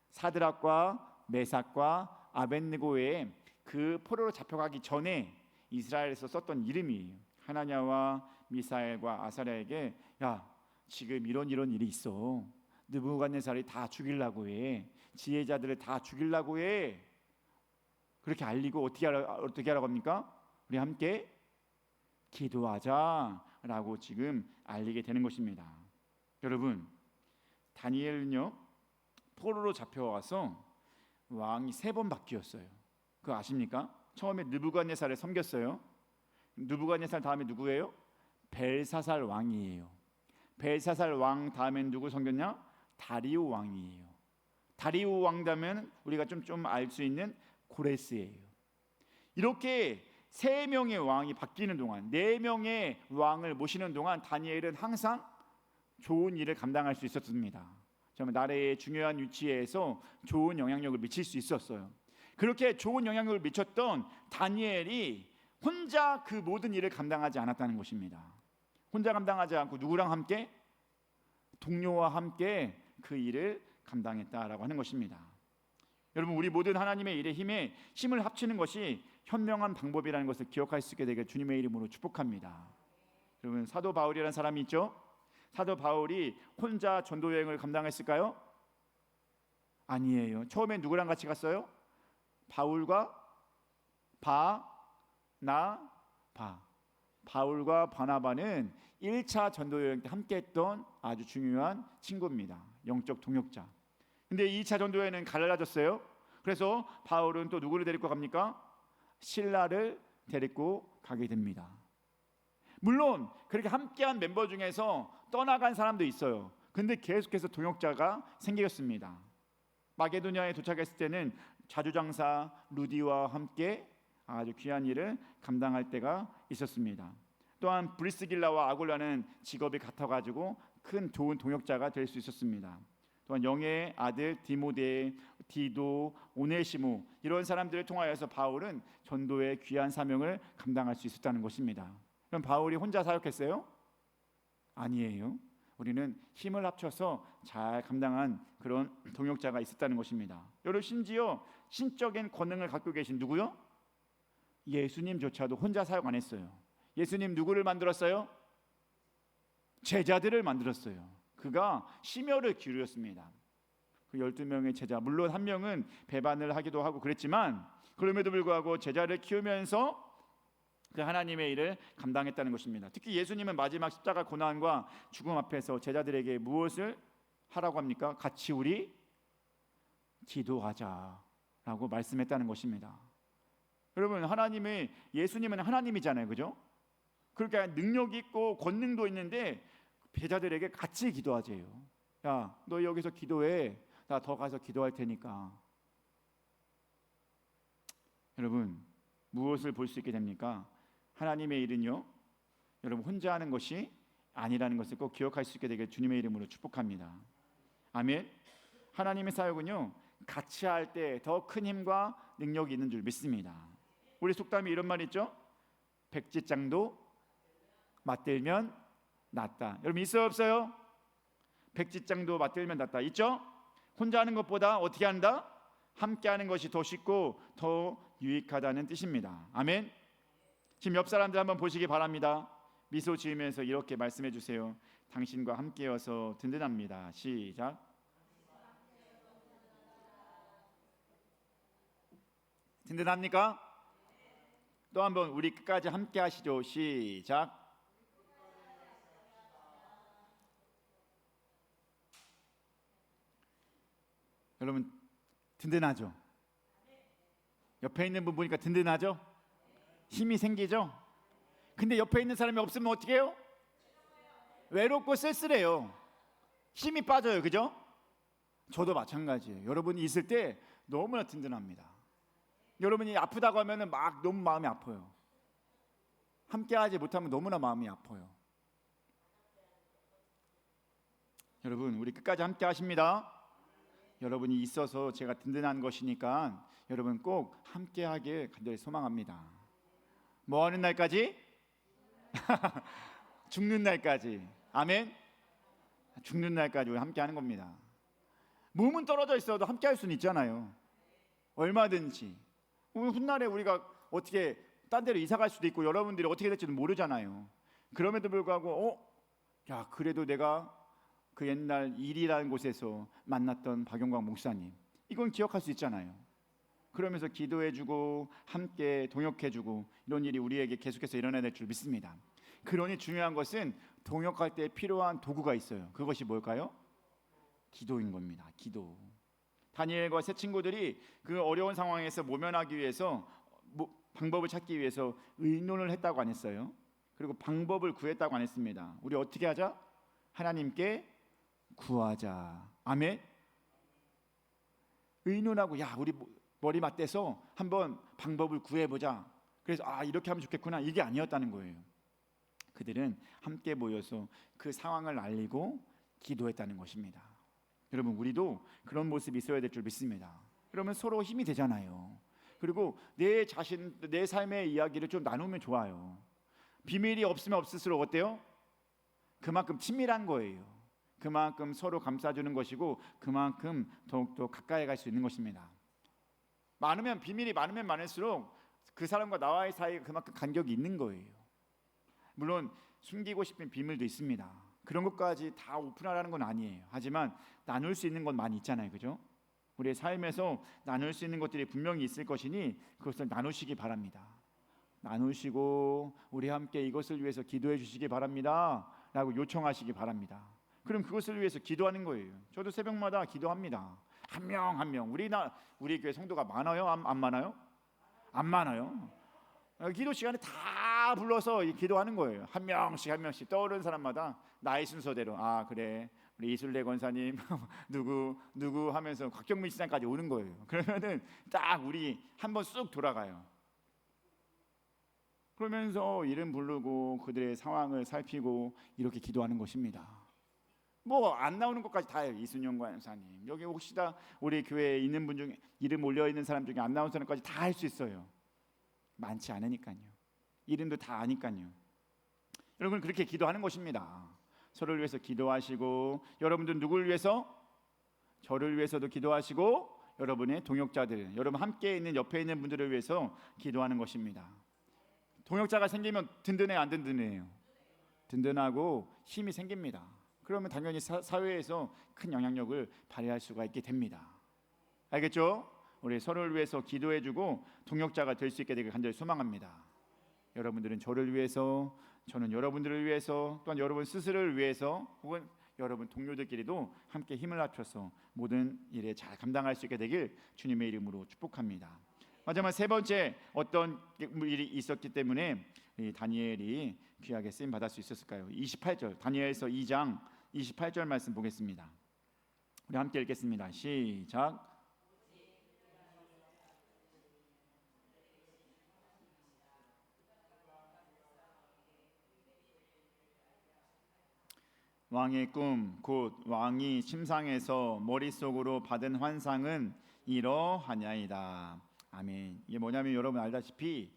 사드락과 메삭과 아벳느고의 그 포로로 잡혀가기 전에 이스라엘에서 썼던 이름이에요. 하나냐와 미사엘과 아사랴에게, 야, 지금 이런 일이 있어. 느부갓네살이 다 죽이려고 해. 지혜자들을 다 죽이려고 해. 그렇게 알리고 어떻게 하라고 합니까? 우리 함께 기도하자라고 지금 알리게 되는 것입니다. 여러분, 다니엘은요, 포로로 잡혀와서 왕이 3번 바뀌었어요. 그거 아십니까? 처음에 느부갓네살을 섬겼어요. 느부갓네살 다음에 누구예요? 벨사살 왕이에요. 벨사살 왕 다음엔 누구 섬겼냐? 다리오 왕이에요. 다리오 왕 다음에는 우리가 좀 알 수 있는 고레스예요. 이렇게 3명의 왕이 바뀌는 동안, 4명의 왕을 모시는 동안 다니엘은 항상 좋은 일을 감당할 수 있었습니다. 정말 나라의 중요한 위치에서 좋은 영향력을 미칠 수 있었어요. 그렇게 좋은 영향력을 미쳤던 다니엘이 혼자 그 모든 일을 감당하지 않았다는 것입니다. 혼자 감당하지 않고 누구랑 함께? 동료와 함께 그 일을 감당했다라고 하는 것입니다. 여러분, 우리 모든 하나님의 일에 힘을 합치는 것이 현명한 방법이라는 것을 기억할 수 있게 되길 주님의 이름으로 축복합니다. 여러분, 사도 바울이라는 사람이 있죠? 사도 바울이 혼자 전도 여행을 감당했을까요? 아니에요. 처음엔 누구랑 같이 갔어요? 바울과 바울과 바나바는 1차 전도 여행 때 함께 했던 아주 중요한 친구입니다. 영적 동역자. 근데 2차 전도 여행은 갈라졌어요. 그래서 바울은 또 누구를 데리고 갑니까? 실라를 데리고 가게 됩니다. 물론 그렇게 함께한 멤버 중에서 떠나간 사람도 있어요. 근데 계속해서 동역자가 생겼습니다. 마게도냐에 도착했을 때는 자주장사 루디와 함께 아주 귀한 일을 감당할 때가 있었습니다. 또한 브리스길라와 아굴라는 직업이 같아가지고 큰 좋은 동역자가 될 수 있었습니다. 또한 영의 아들 디모데, 디도, 오네시모, 이런 사람들을 통하여서 바울은 전도의 귀한 사명을 감당할 수 있었다는 것입니다. 그럼 바울이 혼자 사역했어요? 아니에요. 우리는 힘을 합쳐서 잘 감당한 그런 동역자가 있었다는 것입니다. 여러분, 심지어 신적인 권능을 갖고 계신 누구요? 예수님조차도 혼자 사역 안 했어요. 예수님 누구를 만들었어요? 제자들을 만들었어요. 그가 심혈을 기울였습니다. 그 12명의 제자, 물론 한 명은 배반을 하기도 하고 그랬지만 그럼에도 불구하고 제자를 키우면서 그 하나님의 일을 감당했다는 것입니다. 특히 예수님은 마지막 십자가 고난과 죽음 앞에서 제자들에게 무엇을 하라고 합니까? 같이 우리 기도하자라고 말씀했다는 것입니다. 여러분, 예수님은 하나님이잖아요, 그죠? 그러니까 능력 있고 권능도 있는데 제자들에게 같이 기도하재요. 야, 너 여기서 기도해. 나 더 가서 기도할 테니까. 여러분, 무엇을 볼 수 있게 됩니까? 하나님의 일은요, 여러분 혼자 하는 것이 아니라는 것을 꼭 기억할 수 있게 되길 주님의 이름으로 축복합니다. 아멘. 하나님의 사역은요, 같이 할 때 더 큰 힘과 능력이 있는 줄 믿습니다. 우리 속담에 이런 말 있죠? 백지장도 맞들면 낫다. 여러분 있어요, 없어요? 백지장도 맞들면 낫다. 있죠? 혼자 하는 것보다 어떻게 한다? 함께 하는 것이 더 쉽고 더 유익하다는 뜻입니다. 아멘. 지금 옆 사람들 한번 보시기 바랍니다. 미소 지으면서 이렇게 말씀해 주세요. 당신과 함께여서 든든합니다. 시작. 든든합니까? 또 한번 우리 끝까지 함께 하시죠. 시작. 여러분 든든하죠? 옆에 있는 분 보니까 든든하죠? 힘이 생기죠? 근데 옆에 있는 사람이 없으면 어떻게 해요? 외롭고 쓸쓸해요. 힘이 빠져요, 그죠? 저도 마찬가지예요. 여러분이 있을 때 너무나 든든합니다. 여러분이 아프다고 하면 막 너무 마음이 아파요. 함께하지 못하면 너무나 마음이 아파요. 여러분 우리 끝까지 함께 하십니다. 여러분이 있어서 제가 든든한 것이니까 여러분 꼭 함께하길 간절히 소망합니다. 뭐 하는 날까지? 죽는 날까지. 아멘. 죽는 날까지 우리 함께하는 겁니다. 몸은 떨어져 있어도 함께할 수는 있잖아요. 얼마든지. 훗날에 우리가 어떻게 딴 데로 이사 갈 수도 있고 여러분들이 어떻게 될지도 모르잖아요. 그럼에도 불구하고 야 그래도 내가 그 옛날 일이라는 곳에서 만났던 박용광 목사님 이건 기억할 수 있잖아요. 그러면서 기도해주고 함께 동역해주고 이런 일이 우리에게 계속해서 일어나야 될 줄 믿습니다. 그러니 중요한 것은 동역할 때 필요한 도구가 있어요. 그것이 뭘까요? 기도인 겁니다. 기도. 다니엘과 세 친구들이 그 어려운 상황에서 모면하기 위해서 방법을 찾기 위해서 의논을 했다고 안 했어요. 그리고 방법을 구했다고 안 했습니다. 우리 어떻게 하자? 하나님께 구하자. 아멘. 의논하고 야 우리 머리 맞대서 한번 방법을 구해보자. 그래서 이렇게 하면 좋겠구나 이게 아니었다는 거예요. 그들은 함께 모여서 그 상황을 알리고 기도했다는 것입니다. 여러분 우리도 그런 모습이 있어야 될 줄 믿습니다. 그러면 서로 힘이 되잖아요. 그리고 내 삶의 이야기를 좀 나누면 좋아요. 비밀이 없으면 없을수록 어때요? 그만큼 친밀한 거예요. 그만큼 서로 감싸주는 것이고 그만큼 더욱더 가까이 갈 수 있는 것입니다. 비밀이 많으면 많을수록 그 사람과 나와의 사이에 그만큼 간격이 있는 거예요. 물론 숨기고 싶은 비밀도 있습니다. 그런 것까지 다 오픈하라는 건 아니에요. 하지만 나눌 수 있는 건 많이 있잖아요, 그죠? 우리의 삶에서 나눌 수 있는 것들이 분명히 있을 것이니 그것을 나누시기 바랍니다. 나누시고 우리 함께 이것을 위해서 기도해 주시기 바랍니다 라고 요청하시기 바랍니다. 그럼 그것을 위해서 기도하는 거예요. 저도 새벽마다 기도합니다. 한 명 한 명. 우리 교회 성도가 많아요? 안 많아요? 안 많아요. 기도 시간에 다 불러서 기도하는 거예요. 한 명씩 떠오르는 사람마다 나의 순서대로 그래 우리 이술래 권사님 누구 하면서 곽경민 시장까지 오는 거예요. 그러면은 딱 우리 한번 쑥 돌아가요. 그러면서 이름 부르고 그들의 상황을 살피고 이렇게 기도하는 것입니다. 뭐 안 나오는 것까지 다 해요. 이순영 권사님 여기 혹시나 우리 교회에 있는 분 중에 이름 올려 있는 사람 중에 안 나온 사람까지 다 할 수 있어요. 많지 않으니까요. 이름도 다 아니까요. 여러분 그렇게 기도하는 것입니다. 서로를 위해서 기도하시고 여러분들 누구를 위해서? 저를 위해서도 기도하시고 여러분의 동역자들, 여러분 함께 있는 옆에 있는 분들을 위해서 기도하는 것입니다. 동역자가 생기면 든든해요, 안 든든해요? 든든하고 힘이 생깁니다. 그러면 당연히 사회에서 큰 영향력을 발휘할 수가 있게 됩니다. 알겠죠? 우리 서로를 위해서 기도해주고 동역자가 될 수 있게 되길 간절히 소망합니다. 여러분들은 저를 위해서, 저는 여러분들을 위해서, 또한 여러분 스스로를 위해서, 혹은 여러분 동료들끼리도 함께 힘을 합쳐서 모든 일에 잘 감당할 수 있게 되길 주님의 이름으로 축복합니다. 마지막 세 번째 어떤 일이 있었기 때문에 이 다니엘이 귀하게 쓰임 받을 수 있었을까요? 28절 다니엘서 2장 28절 말씀 보겠습니다. 우리 함께 읽겠습니다. 시작. 왕의 꿈 곧 왕이 침상에서 머릿속으로 받은 환상은 이러하냐이다. 아멘. 이게 뭐냐면 여러분 알다시피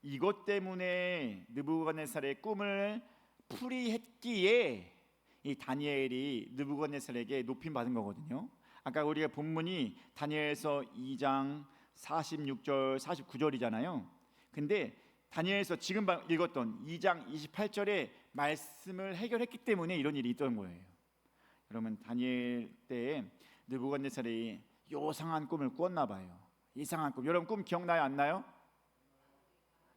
이것 때문에 느부갓네살의 꿈을 풀이했기에 이 다니엘이 느부갓네살에게 높임 받은 거거든요. 아까 우리가 본문이 다니엘서 2장 46절 49절이잖아요. 근데 다니엘서 지금 읽었던 2장 28절의 말씀을 해결했기 때문에 이런 일이 있던 거예요. 여러분 다니엘 때에 느부갓네살이 요상한 꿈을 꾸었나 봐요. 이상한 꿈. 여러분 꿈 기억나요? 안 나요?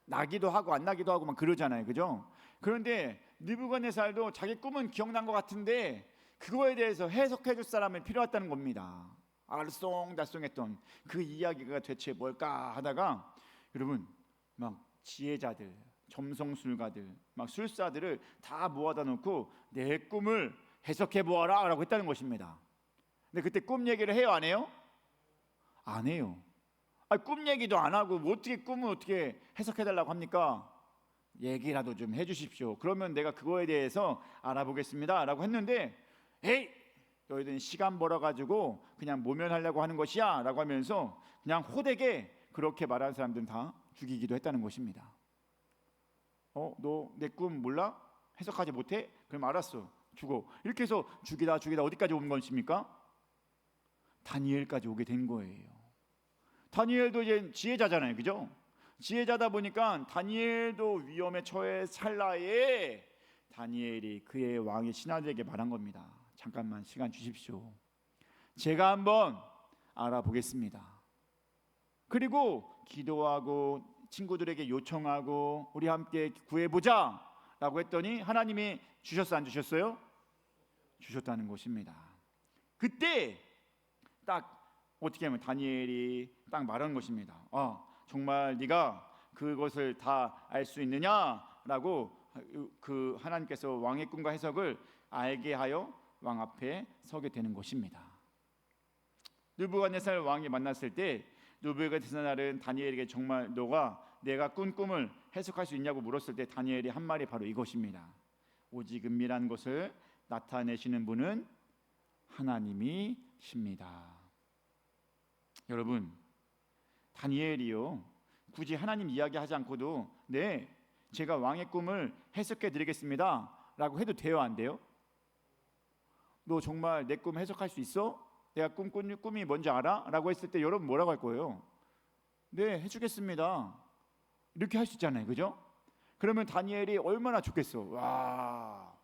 나기도 하고 안 나기도 하고 막 그러잖아요. 그죠? 그런데 느부갓네살도 자기 꿈은 기억난 것 같은데 그거에 대해서 해석해 줄 사람이 필요했다는 겁니다. 알쏭달쏭했던 그 이야기가 대체 뭘까 하다가 여러분 막 지혜자들, 점성술가들, 막 술사들을 다 모아다 놓고 내 꿈을 해석해 보아라 라고 했다는 것입니다. 근데 그때 꿈 얘기를 해요? 안 해요? 안 해요. 꿈 얘기도 안 하고 뭐 어떻게 꿈을 어떻게 해석해 달라고 합니까? 얘기라도 좀 해주십시오. 그러면 내가 그거에 대해서 알아보겠습니다 라고 했는데 에이 너희들은 시간 벌어가지고 그냥 모면하려고 하는 것이야 라고 하면서 그냥 호되게 그렇게 말하는 사람들은 다 죽이기도 했다는 것입니다. 너 내 꿈 몰라? 해석하지 못해? 그럼 알았어 죽어. 이렇게 해서 죽이다 어디까지 온 것입니까? 다니엘까지 오게 된 거예요. 다니엘도 이제 지혜자잖아요. 그죠? 지혜자다 보니까 다니엘도 위험에 처해 찰나에 다니엘이 그의 왕의 신하들에게 말한 겁니다. 잠깐만 시간 주십시오. 제가 한번 알아보겠습니다. 그리고 기도하고 친구들에게 요청하고 우리 함께 구해보자 라고 했더니 하나님이 주셨어 안 주셨어요? 주셨다는 것입니다. 그때 딱 어떻게 하면 다니엘이 딱 말한 것입니다. 정말 네가 그것을 다 알 수 있느냐라고 그 하나님께서 왕의 꿈과 해석을 알게 하여 왕 앞에 서게 되는 것입니다. 느부갓네살 왕이 만났을 때 느부갓네살은 다니엘에게 정말 내가 꾼 꿈을 해석할 수 있냐고 물었을 때 다니엘이 한 말이 바로 이것입니다. 오직 은밀한 것을 나타내시는 분은 하나님이십니다. 여러분 다니엘이요 굳이 하나님 이야기하지 않고도 네 제가 왕의 꿈을 해석해 드리겠습니다 라고 해도 돼요 안 돼요? 너 정말 내 꿈 해석할 수 있어? 내가 꿈꾼 꿈이 뭔지 알아? 라고 했을 때 여러분 뭐라고 할 거예요? 네 해주겠습니다 이렇게 할 수 있잖아요. 그죠? 그러면 다니엘이 얼마나 좋겠어. 와,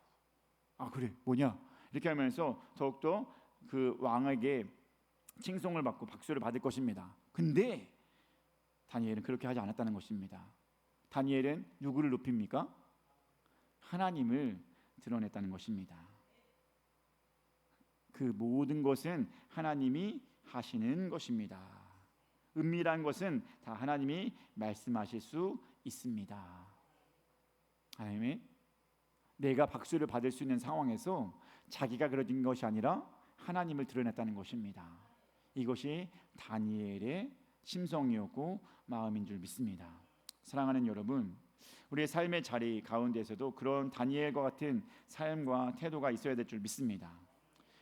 그래 뭐냐 이렇게 하면서 더욱더 그 왕에게 칭송을 받고 박수를 받을 것입니다. 근데 다니엘은 그렇게 하지 않았다는 것입니다. 다니엘은 누구를 높입니까? 하나님을 드러냈다는 것입니다. 그 모든 것은 하나님이 하시는 것입니다. 은밀한 것은 다 하나님이 말씀하실 수 있습니다. 아멘. 내가 박수를 받을 수 있는 상황에서 자기가 그려진 것이 아니라 하나님을 드러냈다는 것입니다. 이것이 다니엘의 심성이었고 마음인 줄 믿습니다. 사랑하는 여러분, 우리의 삶의 자리 가운데에서도 그런 다니엘과 같은 삶과 태도가 있어야 될 줄 믿습니다.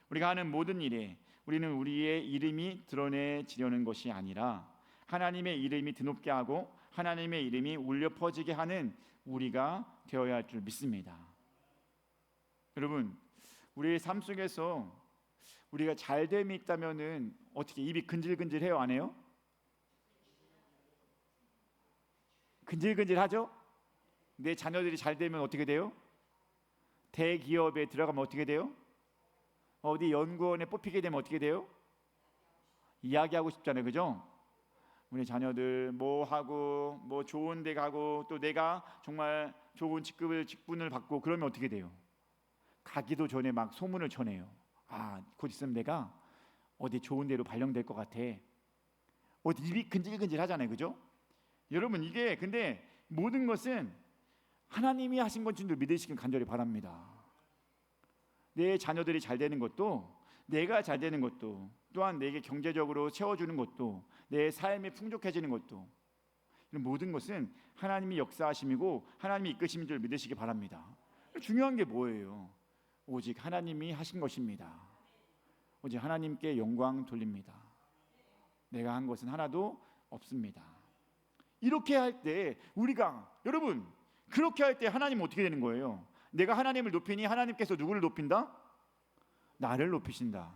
우리가 하는 모든 일에 우리는 우리의 이름이 드러내지려는 것이 아니라 하나님의 이름이 드높게 하고 하나님의 이름이 울려 퍼지게 하는 우리가 되어야 할 줄 믿습니다. 여러분, 우리의 삶 속에서 우리가 잘됨이 있다면은 어떻게 입이 근질근질해요, 안 해요? 근질근질하죠? 내 자녀들이 잘 되면 어떻게 돼요? 대기업에 들어가면 어떻게 돼요? 어디 연구원에 뽑히게 되면 어떻게 돼요? 이야기하고 싶잖아요, 그죠? 우리 자녀들 뭐 하고 뭐 좋은 데 가고 또 내가 정말 좋은 직분을 받고 그러면 어떻게 돼요? 가기도 전에 막 소문을 전해요. 곧 있으면 내가 어디 좋은 데로 발령될 것 같아. 어디 입이 근질근질 하잖아요, 그죠? 여러분, 이게 근데 모든 것은 하나님이 하신 건 줄 믿으시길 간절히 바랍니다. 내 자녀들이 잘 되는 것도, 내가 잘 되는 것도, 또한 내게 경제적으로 채워주는 것도, 내 삶이 풍족해지는 것도, 이런 모든 것은 하나님이 역사하심이고 하나님이 이끄심인 줄 믿으시기 바랍니다. 중요한 게 뭐예요? 오직 하나님이 하신 것입니다. 오직 하나님께 영광 돌립니다. 내가 한 것은 하나도 없습니다. 이렇게 할 때 우리가, 여러분, 그렇게 할 때 하나님은 어떻게 되는 거예요? 내가 하나님을 높이니 하나님께서 누구를 높인다? 나를 높이신다.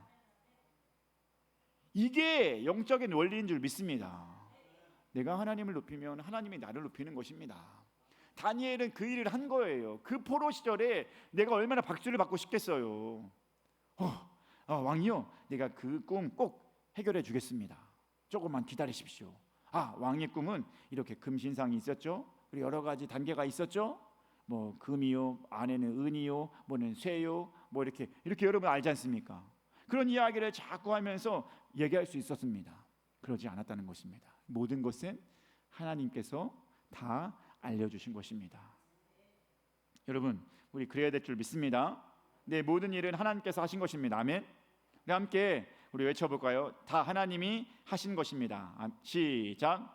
이게 영적인 원리인 줄 믿습니다. 내가 하나님을 높이면 하나님이 나를 높이는 것입니다. 다니엘은 그 일을 한 거예요. 그 포로 시절에 내가 얼마나 박수를 받고 싶겠어요. 왕이요, 내가 그 꿈 꼭 해결해 주겠습니다. 조금만 기다리십시오. 왕의 꿈은 이렇게 금신상이 있었죠. 그리고 여러 가지 단계가 있었죠. 뭐 금이요, 안에는 은이요, 뭐는 쇠요, 뭐 이렇게 여러분 알지 않습니까? 그런 이야기를 자꾸 하면서 얘기할 수 있었습니다. 그러지 않았다는 것입니다. 모든 것은 하나님께서 다 알려주신 것입니다. 여러분, 우리 그래야 될 줄 믿습니다. 내 모든 일은 하나님께서 하신 것입니다. 아멘. 우리 함께 우리 외쳐볼까요? 다 하나님이 하신 것입니다. 시작.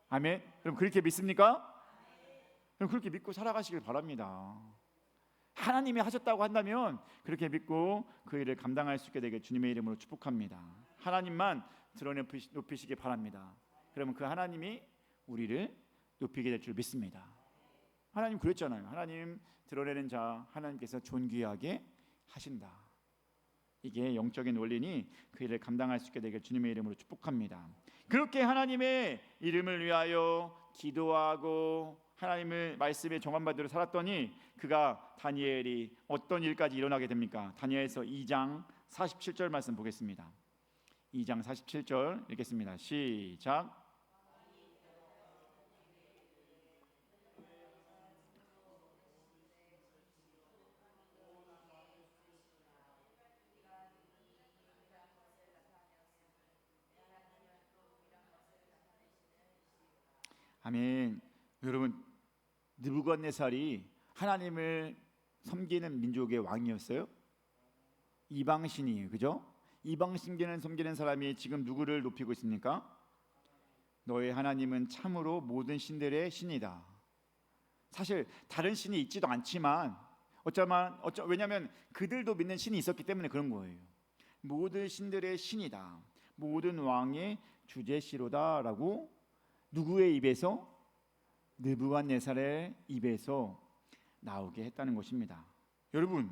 아멘. 그럼 그렇게 믿습니까? 그럼 그렇게 믿고 살아가시길 바랍니다. 하나님이 하셨다고 한다면 그렇게 믿고 그 일을 감당할 수 있게 되게 주님의 이름으로 축복합니다. 하나님만 높이시기 바랍니다. 그러면 그 하나님이 우리를 높이게 될 줄 믿습니다. 하나님 그랬잖아요. 하나님 드러내는 자 하나님께서 존귀하게 하신다. 이게 영적인 원리니 그 일을 감당할 수 있게 되길 주님의 이름으로 축복합니다. 그렇게 하나님의 이름을 위하여 기도하고 하나님의 말씀에 정한 바대로 살았더니 그가 다니엘이 어떤 일까지 일어나게 됩니까? 다니엘서 2장 47절 말씀 보겠습니다. 2장 47절 읽겠습니다. 시작. 아멘. 여러분, 느부갓네살이 하나님을 섬기는 민족의 왕이었어요. 이방신이에요, 그죠? 이방신교는 섬기는 사람이 지금 누구를 높이고 있습니까? 너의 하나님은 참으로 모든 신들의 신이다. 사실 다른 신이 있지도 않지만 왜냐하면 그들도 믿는 신이 있었기 때문에 그런 거예요. 모든 신들의 신이다. 모든 왕의 주제시로다라고 누구의 입에서? 느부갓네살의 입에서 나오게 했다는 것입니다. 여러분,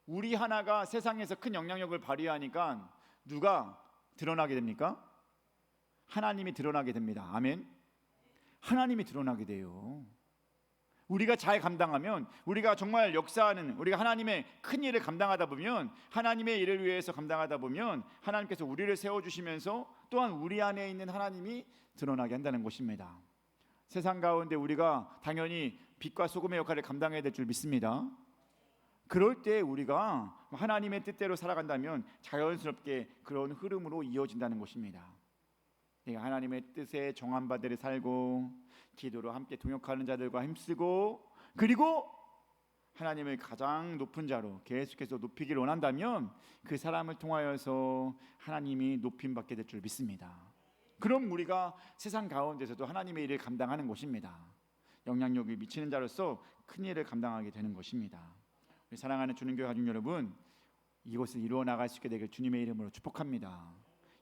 우리 하나가 세상에서 큰 영향력을 발휘하니까 누가 드러나게 됩니까? 하나님이 드러나게 됩니다. 아멘. 하나님이 드러나게 돼요. 우리가 잘 감당하면, 우리가 정말 역사하는, 우리가 하나님의 큰 일을 감당하다 보면, 하나님의 일을 위해서 감당하다 보면 하나님께서 우리를 세워주시면서 또한 우리 안에 있는 하나님이 드러나게 한다는 것입니다. 세상 가운데 우리가 당연히 빛과 소금의 역할을 감당해야 될 줄 믿습니다. 그럴 때 우리가 하나님의 뜻대로 살아간다면 자연스럽게 그런 흐름으로 이어진다는 것입니다. 내가 하나님의 뜻에 정한 바대로 살고 기도로 함께 동역하는 자들과 힘쓰고 그리고 하나님을 가장 높은 자로 계속해서 높이기를 원한다면 그 사람을 통하여서 하나님이 높임받게 될 줄 믿습니다. 그럼 우리가 세상 가운데서도 하나님의 일을 감당하는 것입니다. 영향력이 미치는 자로서 큰 일을 감당하게 되는 것입니다. 우리 사랑하는 주님교회 가족 여러분, 이것을 이루어 나갈 수 있게 되길 주님의 이름으로 축복합니다.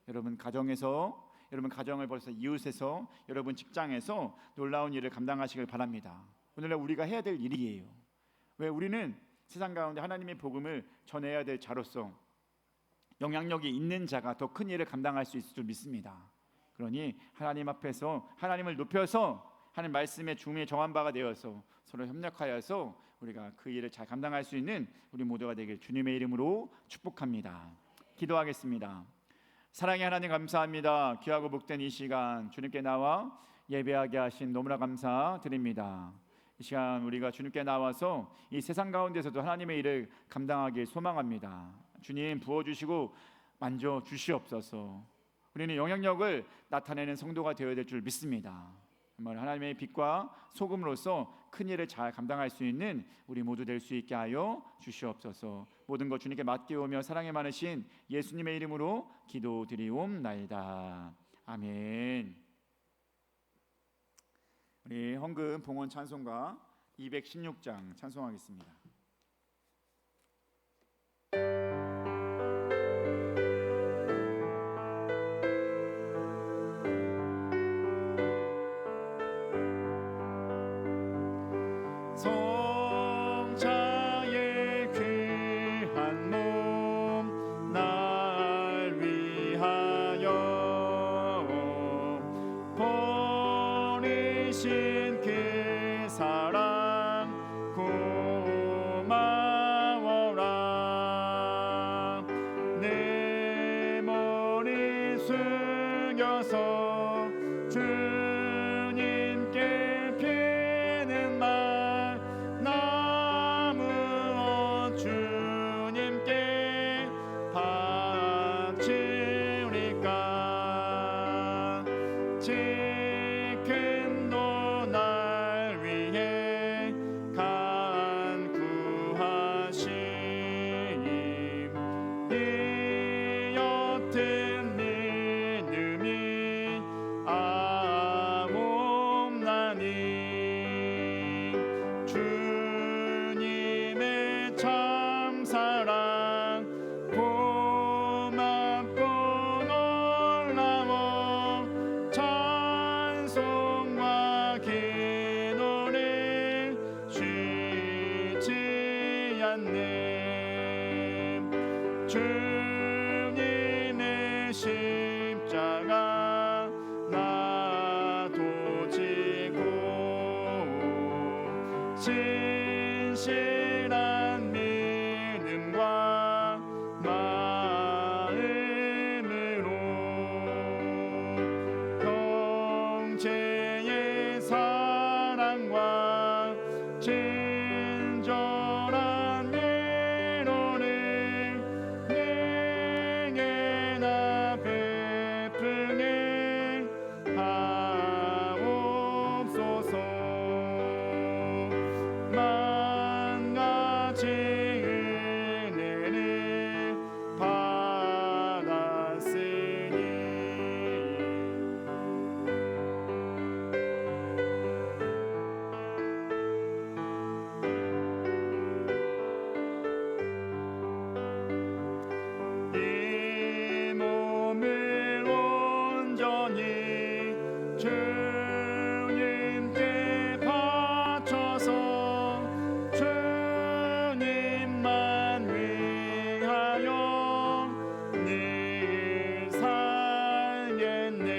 여러분 가정에서, 여러분 가정을 벌써 이웃에서, 여러분 직장에서 놀라운 일을 감당하시길 바랍니다. 오늘날 우리가 해야 될 일이에요. 왜? 우리는 세상 가운데 하나님의 복음을 전해야 될 자로서 영향력이 있는 자가 더 큰 일을 감당할 수 있을 줄 믿습니다. 그러니 하나님 앞에서 하나님을 높여서 하나님 말씀의 중에 정한 바가 되어서 서로 협력하여서 우리가 그 일을 잘 감당할 수 있는 우리 모두가 되길 주님의 이름으로 축복합니다. 기도하겠습니다. 사랑의 하나님 감사합니다. 귀하고 복된 이 시간 주님께 나와 예배하게 하신 너무나 감사드립니다. 이 시간 우리가 주님께 나와서 이 세상 가운데서도 하나님의 일을 감당하길 소망합니다. 주님 부어주시고 만져주시옵소서. 우리는 영향력을 나타내는 성도가 되어야 될 줄 믿습니다. 정말 하나님의 빛과 소금으로서 큰 일을 잘 감당할 수 있는 우리 모두 될 수 있게 하여 주시옵소서. 모든 것 주님께 맡기오며 사랑이 많으신 예수님의 이름으로 기도드리옵나이다. 아멘. 우리 헌금 봉헌 찬송가 216장 찬송하겠습니다. 성자의 귀한 몸 날 위하여 버리신 그 사랑 고마워라. 내 머리 숙여서 주님께 피는 말 나무어 주님께 바치리까. 지금도 날 위해 간구하심 이 옅은 믿음이 아옵나니. 주님의 참사랑 고맙고 놀라워 찬송과 기도를 쉬지 않네. 주님의 십자가 나도 지고 신실한 믿음과 마음으로 형제의 사랑과 친절한 위로를 내게 나 베풀게 하옵소서. 만 가지 은혜를 받았으니 이 몸을 온전히 주님께 바쳐서 주님만 위하여 늘 살겠네.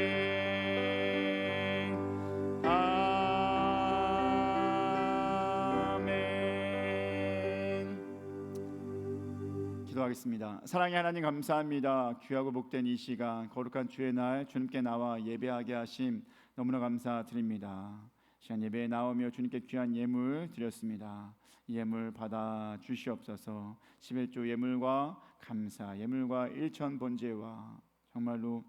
아멘. 기도하겠습니다. 사랑의 하나님 감사합니다. 귀하고 복된 이 시간 거룩한 주의 날 주님께 나와 예배하게 하심 너무나 감사드립니다. 시간 예배에 나오며 주님께 귀한 예물 드렸습니다. 이 예물 받아 주시옵소서. 11조 예물과 감사 예물과 일천 번제와 정말로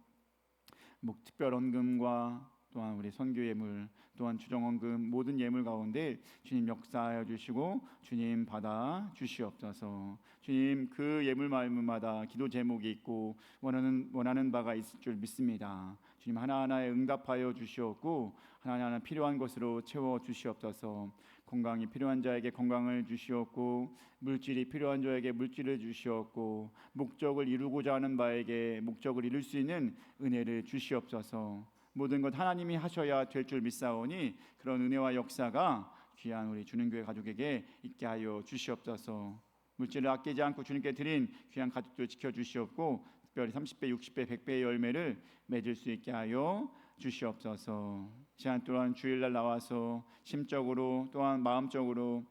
특별 헌금과 또한 우리 선교 예물 또한 주정 헌금 모든 예물 가운데 주님 역사하여 주시고 주님 받아 주시옵소서. 주님 그 예물 마음마다 기도 제목이 있고 원하는 바가 있을 줄 믿습니다. 주님 하나하나에 응답하여 주시옵고 하나하나 필요한 것으로 채워 주시옵소서. 건강이 필요한 자에게 건강을 주시옵고 물질이 필요한 자에게 물질을 주시옵고 목적을 이루고자 하는 바에게 목적을 이룰 수 있는 은혜를 주시옵소서. 모든 것 하나님이 하셔야 될 줄 믿사오니 그런 은혜와 역사가 귀한 우리 주는교회 가족에게 있게 하여 주시옵소서. 물질을 아끼지 않고 주님께 드린 귀한 가족들 지켜주시옵고 특별히 30배, 60배, 100배의 열매를 맺을 수 있게 하여 주시옵소서. 시간 또한 주일날 나와서 심적으로 또한 마음적으로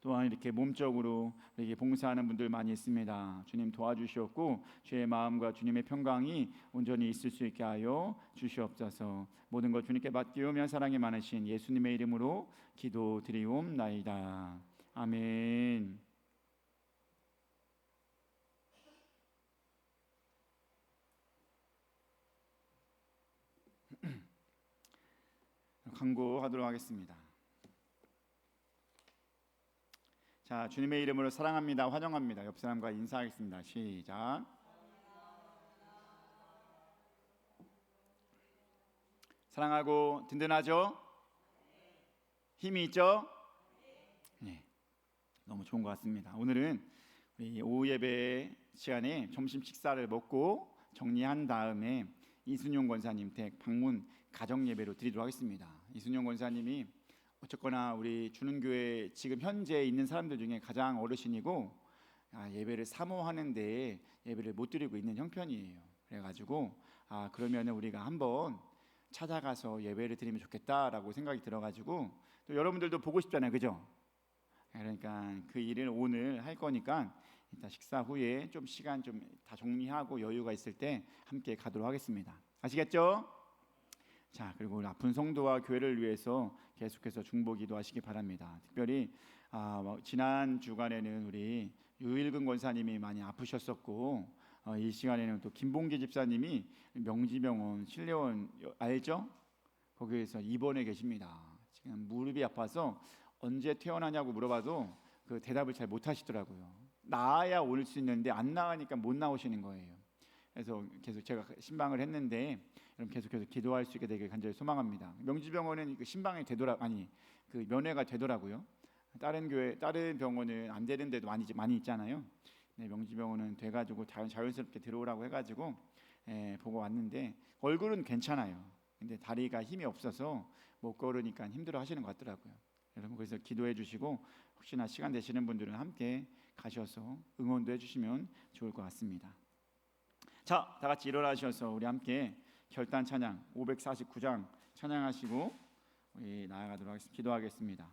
또한 이렇게 몸적으로 이렇게 봉사하는 분들 많이 있습니다. 주님 도와주시옵고 주의 마음과 주님의 평강이 온전히 있을 수 있게 하여 주시옵소서. 모든 것 주님께 맡기오며 사랑이 많으신 예수님의 이름으로 기도드리옵나이다. 아멘. 광고하도록 하겠습니다. 자, 주님의 이름으로 사랑합니다, 환영합니다. 옆 사람과 인사하겠습니다. 시작. 사랑하고 든든하죠? 힘이 있죠? 네, 너무 좋은 것 같습니다. 오늘은 우리 오후 예배 시간에 점심 식사를 먹고 정리한 다음에 이순용 권사님 댁 방문 가정 예배로 드리도록 하겠습니다. 이순용 권사님이 어쨌거나 우리 주는교회 지금 현재 있는 사람들 중에 가장 어르신이고 예배를 사모하는데 예배를 못 드리고 있는 형편이에요. 그래가지고 그러면은 우리가 한번 찾아가서 예배를 드리면 좋겠다라고 생각이 들어가지고 또 여러분들도 보고 싶잖아요, 그죠? 그러니까 그 일을 오늘 할 거니까 이따 식사 후에 좀 시간 좀 다 정리하고 여유가 있을 때 함께 가도록 하겠습니다. 아시겠죠? 자, 그리고 우리 아픈 성도와 교회를 위해서 계속해서 중보기도 하시기 바랍니다. 특별히 지난 주간에는 우리 유일근 권사님이 많이 아프셨었고 이 시간에는 또 김봉기 집사님이 명지병원 신뢰원 알죠? 거기에서 입원해 계십니다. 지금 무릎이 아파서 언제 퇴원하냐고 물어봐도 그 대답을 잘 못하시더라고요. 나아야 올 수 있는데 안 나가니까 못 나오시는 거예요. 그래서 계속 제가 신방을 했는데 여러분 계속해서 기도할 수 있게 되길 간절히 소망합니다. 명지병원은 그 신방이 그 면회가 되더라고요. 다른 병원은 안 되는 데도 많이 있잖아요. 네, 명지병원은 돼가지고 자연스럽게 들어오라고 해가지고 보고 왔는데 얼굴은 괜찮아요. 근데 다리가 힘이 없어서 못 걸으니까 힘들어 하시는 것 같더라고요. 여러분 그래서 기도해 주시고 혹시나 시간 되시는 분들은 함께 가셔서 응원도 해주시면 좋을 것 같습니다. 자, 다 같이 일어나셔서 우리 함께 결단 찬양 549장 찬양하시고 우리 나아가도록 하겠습니다. 기도하겠습니다.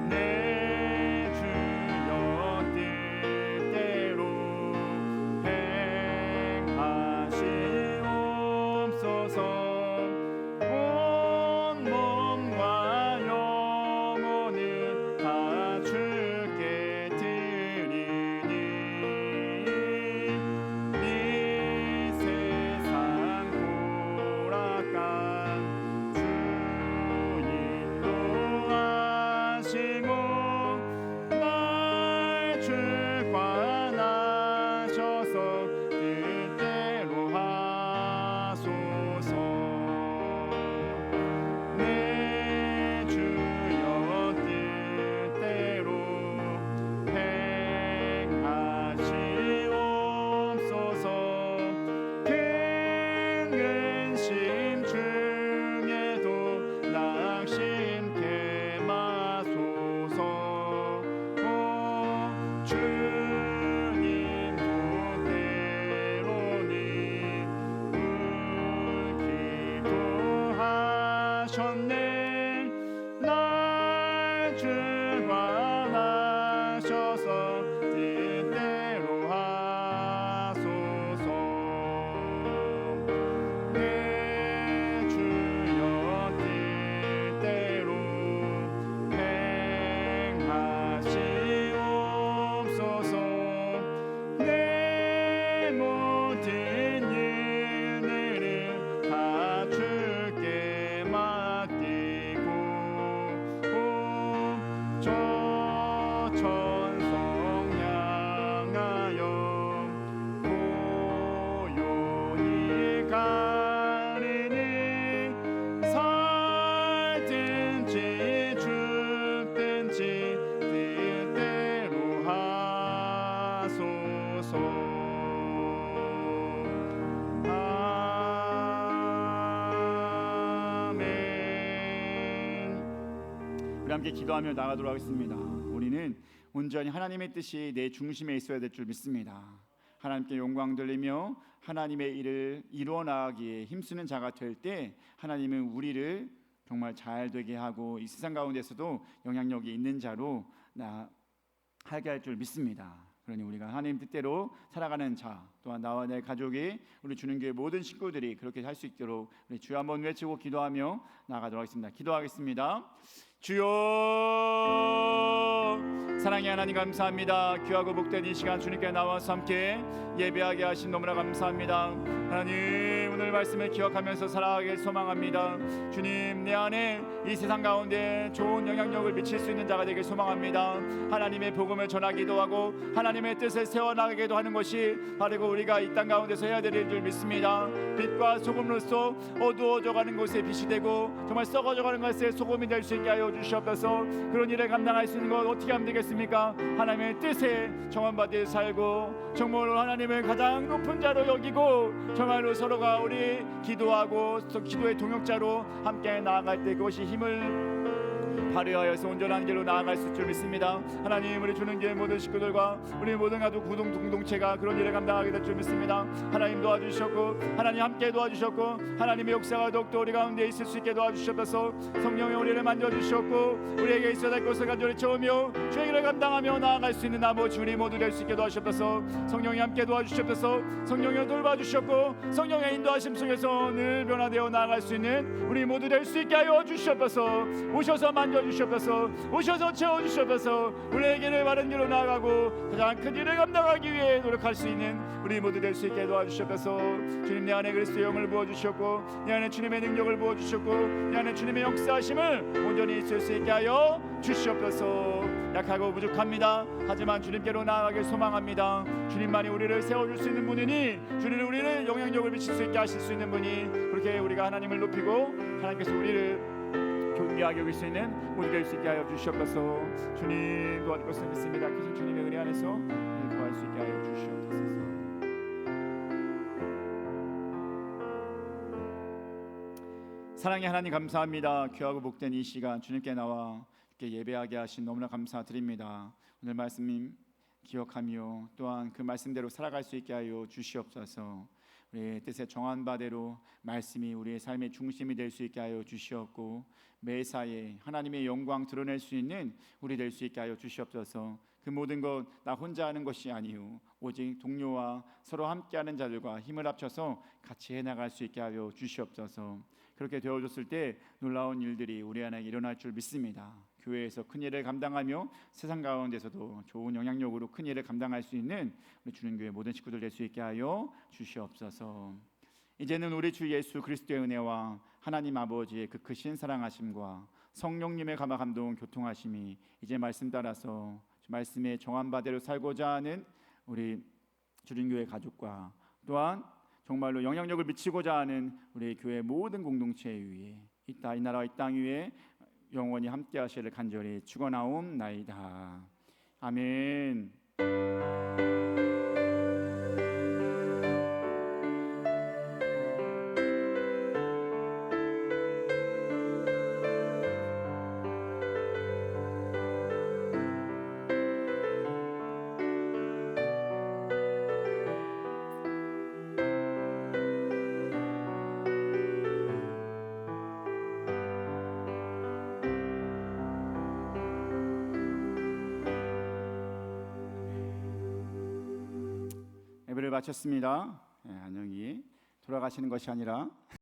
내 주여 뜻대로 행하시옵소서. 온 몸과 영혼을 다 주께 드리니 이 세상 고락간 주님도 하시고 날 주관하셔서 뜻대로 하소서. 내 주여 뜻대로 행하시옵소서. 큰 근심 중에도 낙심케 마소서. 오 주님 뜻대로니 기도하셨네. 날 주관하셔서 뜻대로 하소서. 내 주여 뜻대로 행하시옵소서. 내 모든 일들을 다 주께 맡기고 저 천성 향하여 고요히 가리니 살든지 죽든지 뜻대로 하소서. 아멘. 우리 함께 기도하며 나가도록 하겠습니다. 우리는 온전히 하나님의 뜻이 내 중심에 있어야 될 줄 믿습니다. 하나님께 영광 돌리며 하나님의 일을 이루어 나가기에 힘쓰는 자가 될 때 하나님은 우리를 정말 잘 되게 하고 이 세상 가운데서도 영향력이 있는 자로 하게 할 줄 믿습니다. 그러니 우리가 하나님 뜻대로 살아가는 자, 또한 나와 내 가족이, 우리 주님교회 모든 식구들이 그렇게 할 수 있도록 우리 주여 한번 외치고 기도하며 나아가도록 하겠습니다. 기도하겠습니다. 주여, 사랑의 하나님 감사합니다. 귀하고 복된 이 시간 주님께 나와서 함께 예배하게 하신 너무나 감사합니다. 하나님, 오늘 말씀을 기억하면서 살아가길 소망합니다. 주님, 내 안에 이 세상 가운데 좋은 영향력을 미칠 수 있는 자가 되길 소망합니다. 하나님의 복음을 전하기도 하고 하나님의 뜻을 세워나가기도 하는 것이 바로 우리가 이 땅 가운데서 해야 될 줄 믿습니다. 빛과 소금으로서 어두워져가는 곳에 빛이 되고 정말 썩어져가는 것에 소금이 될 수 있게 하여 주시옵소서. 그런 일을 감당할 수 있는 것 어떻게 하면 되겠습니까? 하나님의 뜻에 정함받아 살고 정말로 하나님을 가장 높은 자로 여기고 정말로 서로가 우리 기도하고 기도의 동역자로 함께 나아갈 때 그것이 힘을 발휘하여서 온전한 길로 나아갈 수 있을 줄 믿습니다. 하나님, 우리 주는 교회 모든 식구들과 우리 모든 가족 공동체가 그런 일을 감당하게 될 줄 믿습니다. 하나님 도와주셨고 하나님 함께 도와주셨고 하나님의 역사가 더욱더 우리 가운데 있을 수 있게 도와주셨소서. 성령의 우리를 만져주셨고 우리에게 있어야 될 것을 간절히 채우며 주의 길을 감당하며 나아갈 수 있는 나머지 우리 모두 될 수 있게 도와주셨소서. 성령이 함께 도와주셨소서. 성령이 돌봐주셨고 성령의 인도하심 속에서 늘 변화되어 나아갈 수 있는 우리 모두 될 수 있게 하여 주셨소서. 오셔서 만져주셨소서. 오셔서 채워주셨소서. 우리에게는 바른 길로 나아가고 가장 큰 일을 감당하기 위해 노력할 수 있는 우리 모두 될 수 있게 도와주셨소서. 주님, 내 안에 그리스도의 영을 부어주셨고 내 안에 주님의 능력을 부어주셨고 내 안에 주님의 역사하심을 온전히 있을 수 있게 하여 주시옵소서. 약하고 부족합니다. 하지만 주님께로 나아가길 소망합니다. 주님만이 우리를 세워줄 수 있는 분이니 주님은 우리를 영향력을 미칠 수 있게 하실 수 있는 분이, 그렇게 우리가 하나님을 높이고 하나님께서 우리를 존귀하게 여길 수 있는 모두 될 수 있게 하여 주시옵소서. 주님 도와줄 것을 믿습니다. 크신 주님의 은혜 안에서 구할 수 있게 하여 주시옵소서. 사랑의 하나님 감사합니다. 귀하고 복된 이 시간 주님께 나와 이렇게 예배하게 하신 너무나 감사드립니다. 오늘 말씀 기억하며 또한 그 말씀대로 살아갈 수 있게 하여 주시옵소서. 우리의 뜻에 정한 바대로 말씀이 우리의 삶의 중심이 될 수 있게 하여 주시옵고 매사에 하나님의 영광 드러낼 수 있는 우리 될 수 있게 하여 주시옵소서. 그 모든 것 나 혼자 하는 것이 아니오 오직 동료와 서로 함께하는 자들과 힘을 합쳐서 같이 해나갈 수 있게 하여 주시옵소서. 그렇게 되어졌을 때 놀라운 일들이 우리 안에 일어날 줄 믿습니다. 교회에서 큰 일을 감당하며 세상 가운데서도 좋은 영향력으로 큰 일을 감당할 수 있는 우리 주는 교회 모든 식구들 될 수 있게 하여 주시옵소서. 이제는 우리 주 예수 그리스도의 은혜와 하나님 아버지의 그 크신 사랑하심과 성령님의 감화 감동 교통하심이 이제 말씀 따라서 말씀에 정한 바대로 살고자 하는 우리 주린교회 가족과 또한 정말로 영향력을 미치고자 하는 우리 교회 모든 공동체 위에 이 나라와 이 땅 위에 영원히 함께 하시기를 간절히 축원하옵나이다. 아멘. 예배를 마쳤습니다. 안녕히 돌아가시는 것이 아니라